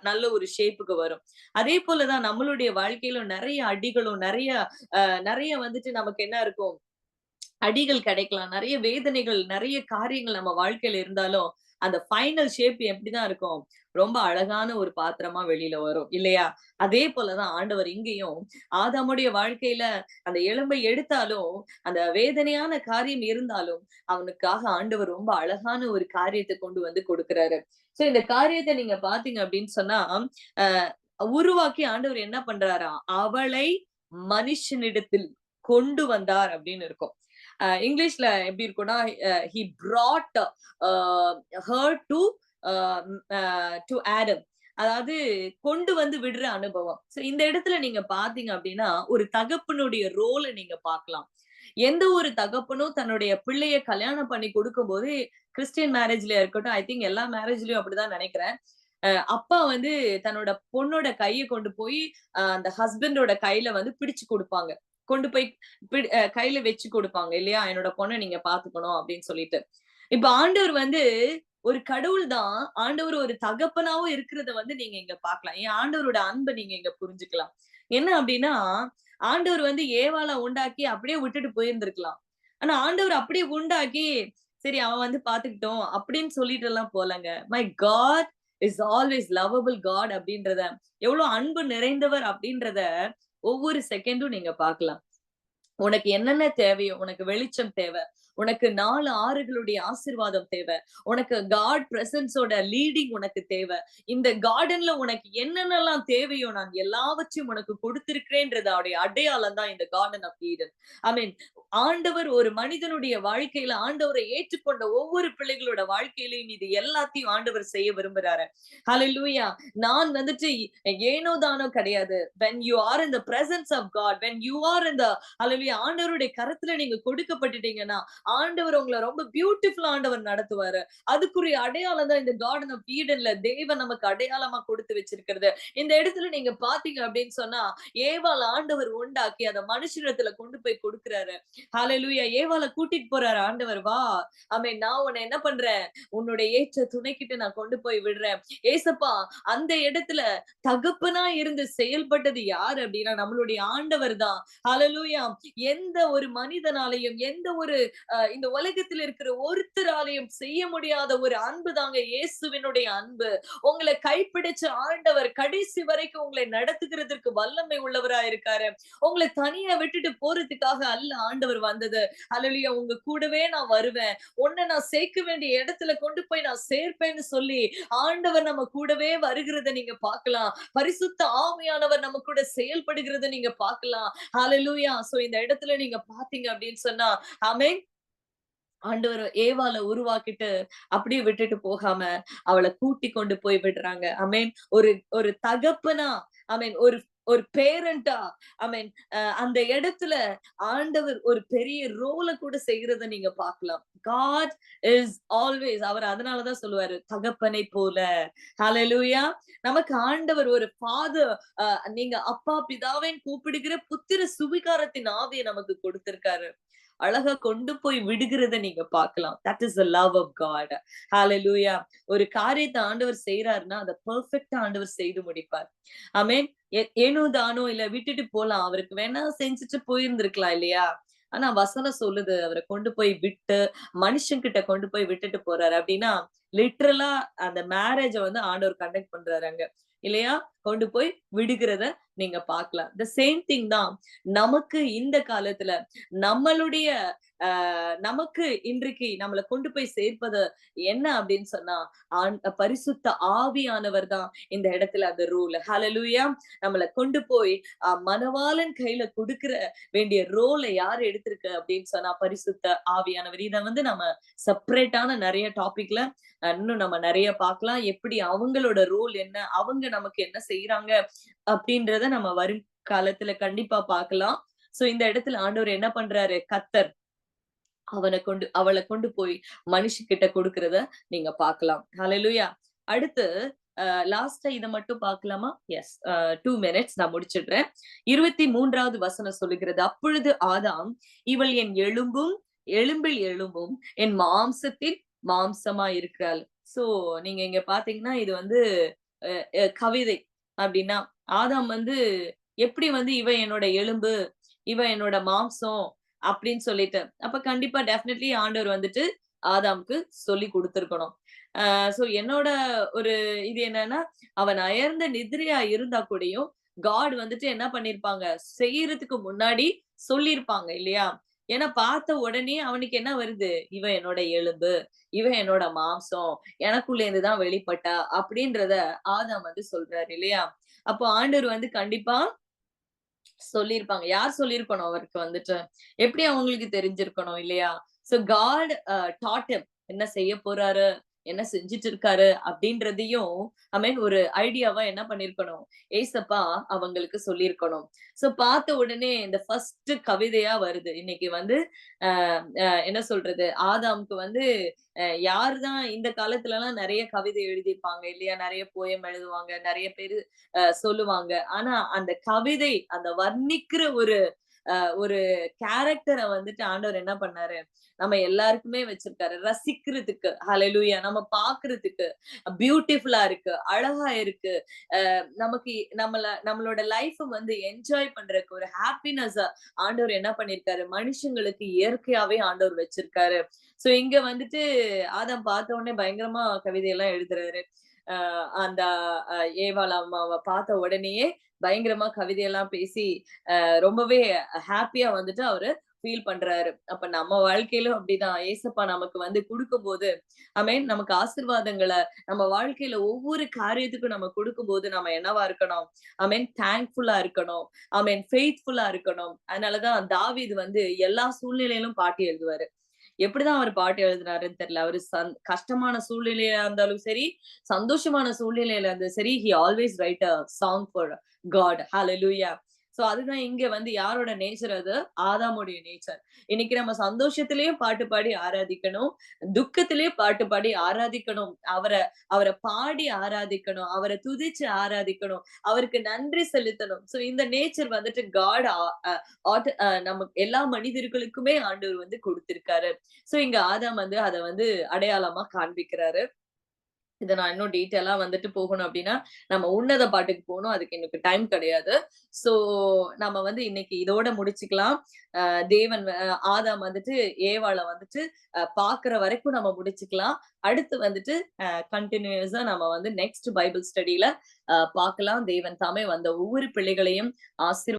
நல்ல ஒரு ஷேப்புக்கு வரும். அதே போல தான் நம்மளுடைய வாழ்க்கையிலும் நெறைய அடிகளும், நெறைய வந்துட்டு நமக்கு என்ன இருக்கும்? அடிகள் கிடைக்கலாம். நெறைய வேதனைகள், நெறைய காரியங்கள் நம்ம வாழ்க்கையில இருந்தாலும், அந்த ஃபைனல் ஷேப் எப்படிதான் இருக்கும்? ரொம்ப அழகான ஒரு பாத்திரமா வெளியில வரும். இல்லையா? அதே போல தான் ஆண்டவர் இங்கேயும் ஆதாமுடைய வாழ்க்கையில அந்த எலும்பை எடுத்தாலும், அந்த வேதனையான காரியம் இருந்தாலும், அவனுக்காக ஆண்டவர் ரொம்ப அழகான ஒரு காரியத்த கொண்டு வந்து கொடுக்கிறாரு. சோ இந்த காரியத்த நீங்க பார்த்தீங்க அப்படின்னு சொன்னா, அ உருவாக்கி ஆண்டவர் என்ன பண்றாராம்? அவளை மனுஷனிடத்தில் கொண்டு வந்தார் அப்படின்னு இருக்கும். இங்கிலீஷ்ல எப்படி இருக்கும்னா, he brought her to Adam. அதாவது கொண்டு வந்து விடுற அனுபவம். சோ இந்த இடத்துல நீங்க பார்த்தீங்க அப்படின்னா, ஒரு தகப்பனுடைய ரோல நீங்க பார்க்கலாம். எந்த ஒரு தகப்பனும் தன்னுடைய பிள்ளைய கல்யாணம் பண்ணி கொடுக்கும்போது, கிறிஸ்டியன் மேரேஜ்லயா இருக்கட்டும், ஐ திங்க் எல்லா மேரேஜ்லயும் அப்படிதான் நெனைக்கிறேன். அப்பா வந்து தன்னோட பொண்ணோட கைய கொண்டு போய் அந்த ஹஸ்பண்டோட கையில வந்து பிடிச்சு குடுப்பாங்க. கொண்டு போய் கையில வச்சு குடுப்பாங்க இல்லையா? என்னோட பொண்ண நீங்க பார்த்துக்கணும் அப்படின்னு சொல்லிட்டு. இப்ப ஆண்டவர் வந்து ஒரு கடவுள் தான். ஆண்டவர் ஒரு தகப்பனாவும் இருக்கிறத வந்து நீங்க இங்க பார்க்கலாம். ஏன் ஆண்டவரோட அன்ப நீங்க இங்க புரிஞ்சுக்கலாம். என்ன அப்படின்னா, ஆண்டவர் வந்து ஏவாள உண்டாக்கி அப்படியே விட்டுட்டு போயிருந்திருக்கலாம். ஆனா ஆண்டவர் அப்படியே உண்டாக்கி, சரி அவன் வந்து பார்த்துக்கிட்டோம் அப்படின்னு சொல்லிட்டு எல்லாம் போலங்க. My God is always lovable God அப்படின்றத, எவ்வளவு அன்பு நிறைந்தவர் அப்படின்றத ஒவ்வொரு செகண்டும் நீங்க பார்க்கலாம். உனக்கு என்னென்ன தேவையோ, உனக்கு வெளிச்சம் தேவை. உனக்கு 4 ஆறுகளுடைய ஆசீர்வாதம் தேவை. உனக்கு காட் பிரசன்ஸோட லீடிங் உனக்கு தேவை. இந்த கார்டன்ல உனக்கு என்னென்னலாம் தேவையோ நான் எல்லாவற்றையும் உனக்கு கொடுத்திருக்கிறேன்றதோடைய அடையாளம் தான் இந்த கார்டன் ஆஃப் ஈடன். ஐ மீன் ஆண்டவர் ஒரு மனிதனுடைய வாழ்க்கையில ஆண்டவரை ஏற்றுக்கொண்ட ஒவ்வொரு பிள்ளைகளோட வாழ்க்கையிலயும் இது எல்லாத்தையும் ஆண்டவர் செய்ய விரும்புறாரு. ஹல்லேலூயா. நான் வந்துட்டு ஏனோ தானோ கிடையாது. when you are in the presence of God, when you are in the ஹல்லேலூயா ஆண்டவருடைய கரத்துல நீங்க கொடுக்கப்பட்டுட்டீங்கன்னா, ஆண்டவர் உங்களை ரொம்ப பியூட்டிஃபுல்லா ஆண்டவர் நடத்துவாரு. அதுக்குரிய அடையாளம் தான் இந்த கார்டன் ஆஃப் ஈடன்ல தேவன் நமக்கு அடையாளமா கொடுத்து வச்சிருக்கிறது. இந்த இடத்துல நீங்க பாத்தீங்க அப்படின்னு சொன்னா, ஏவாள் ஆண்டவர் உண்டாக்கி அத மனுஷனிடத்துல கொண்டு போய் கொடுக்கிறாரு. ஹல்லேலூயா. ஏவாள கூட்டிட்டு போறாரு ஆண்டவர். வா, ஆமென், நான் உன்னை என்ன பண்றேன்? உன்னுடைய ஏற்ற துணைக்கிட்ட நான் கொண்டு போய் விடுறேன். ஏசப்பா அந்த இடத்துல தகப்பனா இருந்து செயல்பட்டது யாரு அப்படின்னா நம்மளுடைய ஆண்டவர் தான். ஹல்லேலூயா. எந்த ஒரு மனிதனாலையும், எந்த ஒரு இந்த உலகத்தில் இருக்கிற ஒருத்தராலையும் யாராலையும் செய்ய முடியாத ஒரு அன்பு தாங்க இயேசுவினுடைய அன்பு. உங்களை கைப்பிடிச்ச ஆண்டவர் கடைசி வரைக்கும் உங்களை நடத்துகிறதற்கு வல்லமை உள்ளவரா இருக்காரு. உங்களை தனியா விட்டுட்டு போறதுக்காக அல்ல ஆண்டவர் வந்தது. அல்லேலூயா. உங்க கூடவே நான் வருவேன், உன்னை நான் சேர்க்க வேண்டிய இடத்துல கொண்டு போய் நான் சேர்ப்பேன்னு சொல்லி ஆண்டவர் நம்ம கூடவே வருகிறத நீங்க பார்க்கலாம். பரிசுத்த ஆவியானவர் நம்ம கூட செயல்படுகிறத நீங்க பார்க்கலாம். ஹalleluya. சோ இந்த இடத்துல நீங்க பாத்தீங்க அப்படின்னு சொன்னா, ஆமென், ஆண்டவர் ஏவாள உருவாக்கிட்டு அப்படியே விட்டுட்டு போகாம அவளை கூட்டி கொண்டு போய் விடுறாங்க. ஆமென். ஒரு ஒரு தகப்பனா, ஆமென், ஒரு ஒரு பேரண்டா, ஆமென், அந்த இடத்துல ஆண்டவர் ஒரு பெரிய ரோல கூட செய்யறத நீங்க பார்க்கலாம். God is always, அவர் அதனாலதான் சொல்லுவாரு தகப்பனை போல. ஹalleluya. நமக்கு ஆண்டவர் ஒரு ஃபாதர், நீங்க அப்பா பிதாவேன்னு கூப்பிடுகிற புத்திர சுவிகாரத்தின் ஆவியை நமக்கு கொடுத்திருக்காரு. அழகா கொண்டு போய் விடுகிறத நீங்க பார்க்கலாம். That is the love of God. Hallelujah. ஒரு காரியத்தை ஆண்டவர் செய்யறாருன்னா அதை பெர்ஃபெக்ட்டா ஆண்டவர் செய்து முடிப்பார். ஆமென். ஏனோ தானோ இல்ல விட்டுட்டு போலாம். அவருக்கு வேணா செஞ்சுட்டு போயிருந்திருக்கலாம் இல்லையா? ஆனா வசனம் சொல்லுது அவரை கொண்டு போய் விட்டு மனுஷங்கிட்ட கொண்டு போய் விட்டுட்டு போறாரு. அப்படின்னா லிட்டரலா அந்த மேரேஜ வந்து ஆண்டவர் கண்டக்ட் பண்றாரு அங்க, இல்லையா? கொண்டு போய் விடுகிறத நீங்க பார்க்கலாம். the same thing தான் நமக்கு இந்த காலத்துல நம்மளுடைய நமக்கு இன்றைக்கு நம்மளை கொண்டு போய் சேர்ப்பது என்ன அப்படின்னு சொன்னா, பரிசுத்த ஆவியானவர் தான் இந்த இடத்துல அந்த ரூல். ஹalleluya. நம்மளை கொண்டு போய் மணவாளன் கையில கொடுக்கிற வேண்டிய ரோலை யார் எடுத்திருக்கு அப்படின்னு சொன்னா பரிசுத்த ஆவியானவர். இதை வந்து நம்ம செப்பரேட்டான நிறைய டாபிக்ல இன்னும் நம்ம நிறைய பார்க்கலாம். எப்படி அவங்களோட ரோல் என்ன, அவங்க நமக்கு என்ன செய்யறாங்க அப்படின்றத நம்ம வரும் காலத்துல கண்டிப்பா பார்க்கலாம். சோ இந்த இடத்துல ஆண்டவர் என்ன பண்றாரு, கர்த்தர் அவளை கொண்டு போய் மனுஷகிட்ட கொடுக்கிறத நீங்க பார்க்கலாம். ஹalleluya. அடுத்து லாஸ்டா இத மட்டும் பார்க்கலாமா? எஸ், 2 minutes நான் முடிச்சிடுறேன். 23வது வசனம் சொல்லுகிறது, அப்பொழுது ஆதாம், இவள் என் எலும்பும் எலும்பில் எலும்பும் என் மாம்சத்தின் மாம்சமா இருக்கிறாள். சோ நீங்க இங்க பாத்தீங்கன்னா இது வந்து கவிதை. அப்படின்னா ஆதாம் வந்து எப்படி வந்து இவ என்னோட எலும்பு, இவ என்னோட மாம்சம் அப்படின்னு சொல்லிட்டு, அப்ப கண்டிப்பா டெஃபினெட்லி ஆண்டவர் வந்துட்டு ஆதாம்க்கு சொல்லி கொடுத்திருக்கணும். சோ என்னோட ஒரு இது என்னன்னா, அவன் அயர்ந்த நிதிரையா இருந்தா கூடயும் காட் வந்துட்டு என்ன பண்ணிருப்பாங்க, செய்யறதுக்கு முன்னாடி சொல்லிருப்பாங்க இல்லையா? ஏன்னா பார்த்த உடனே அவனுக்கு என்ன வருது, இவ என்னோட எலும்பு, இவ என்னோட மாம்சம், எனக்குள்ள இருந்துதான் வெளிப்பட்டா அப்படின்றத ஆதாம் வந்து சொல்றாரு இல்லையா? அப்போ ஆண்டவர் வந்து கண்டிப்பா சொல்லியிருப்பாங்க. யார் சொல்லியிருக்கணும் அவருக்கு வந்துட்டு? எப்படி அவங்களுக்கு தெரிஞ்சிருக்கணும் இல்லையா? சோ காட் டாட் ஹிம் என்ன செய்ய போறாரு, என்ன செஞ்சுட்டு இருக்காரு அப்படின்றதையும் ஒரு ஐடியாவா என்ன பண்ணிருக்கணும், ஏசப்பா அவங்களுக்கு சொல்லியிருக்கணும். சோ பார்த்த உடனே இந்த ஃபர்ஸ்ட் கவிதையா வருது இன்னைக்கு வந்து, என்ன சொல்றது, ஆதாம்க்கு வந்து யாருதான் இந்த காலத்துல எல்லாம் நிறைய கவிதை எழுதியிருப்பாங்க இல்லையா? நிறைய போயம் எழுதுவாங்க, நிறைய பேரு சொல்லுவாங்க. ஆனா அந்த கவிதை, அந்த வர்ணிக்கிற ஒரு ஒரு கேரக்டரை வந்துட்டு ஆண்டவர் என்ன பண்ணாரு, நம்ம எல்லாருக்குமே வச்சிருக்காரு ரசிக்கிறதுக்கு. ஹalleluya. நம்ம பாக்குறதுக்கு பியூட்டிஃபுல்லா இருக்கு, அழகா இருக்கு. நமக்கு நம்மளோட லைஃப் வந்து என்ஜாய் பண்றதுக்கு ஒரு ஹாப்பினஸ் ஆண்டவர் என்ன பண்ணிருக்காரு, மனுஷங்களுக்கு இயற்கையாவே ஆண்டவர் வச்சிருக்காரு. சோ இங்க வந்துட்டு ஆதாம் பார்த்த உடனே பயங்கரமா கவிதையெல்லாம் எழுதுறாரு. அந்த ஏவாள் அம்மாவை பார்த்த உடனேயே பயங்கரமா கவிதையெல்லாம் பேசி ரொம்பவே ஹாப்பியா வந்துட்டு அவரு ஃபீல் பண்றாரு. அப்ப நம்ம வாழ்க்கையிலும் அப்படிதான் ஏசப்பா நமக்கு வந்து கொடுக்கும்போது, நமக்கு ஆசீர்வாதங்களை நம்ம வாழ்க்கையில ஒவ்வொரு காரியத்துக்கும் நம்ம கொடுக்கும்போது நம்ம என்னவா இருக்கணும், தேங்க்ஃபுல்லா இருக்கணும், ஃபெய்த்ஃபுல்லா இருக்கணும். அதனாலதான் தாவீது வந்து எல்லா சூழ்நிலையிலும் பாட்டு எழுதுவாரு. எப்படிதான் அவர் பாட்டு எழுதுனாருன்னு தெரியல. அவரு கஷ்டமான சூழ்நிலையா இருந்தாலும் சரி, சந்தோஷமான சூழ்நிலையில இருந்தாலும் சரி, he always write a song for God. Hallelujah. So அதுதான் இங்க வந்து யாரோட நேச்சர், அது ஆதாமுடைய நேச்சர். இன்னைக்கு நம்ம சந்தோஷத்திலயும் பாட்டு பாடி ஆராதிக்கணும், துக்கத்திலயும் பாட்டு பாடி ஆராதிக்கணும், அவரை பாடி ஆராதிக்கணும், அவரை துதிச்சு ஆராதிக்கணும், அவருக்கு நன்றி செலுத்தணும். சோ இந்த நேச்சர் வந்துட்டு காட் நமக்கு எல்லா மனிதர்களுக்குமே ஆண்டவர் வந்து கொடுத்திருக்காரு. சோ இங்க ஆதாம் வந்து அதை வந்து அடையாளமா காண்பிக்கிறாரு. இத நான் இன்னும் டீட்டெயிலா வந்துட்டு போகணும் அப்படின்னா, நம்ம உன்னத பாட்டுக்கு போணும். அதுக்கு எனக்கு டைம் கிடையாது. சோ நம்ம வந்து இன்னைக்கு இதோட முடிச்சுக்கலாம். தேவன் ஆதாம் வந்துட்டு ஏவாள வந்துட்டு பார்க்கிற வரைக்கும் நம்ம முடிச்சுக்கலாம். அடுத்து வந்துட்டு கன்டினியூஸா நம்ம வந்து நெக்ஸ்ட் பைபிள் ஸ்டடில பார்க்கலாம். தேவன் தாமே வந்த ஒவ்வொரு பிள்ளைகளையும்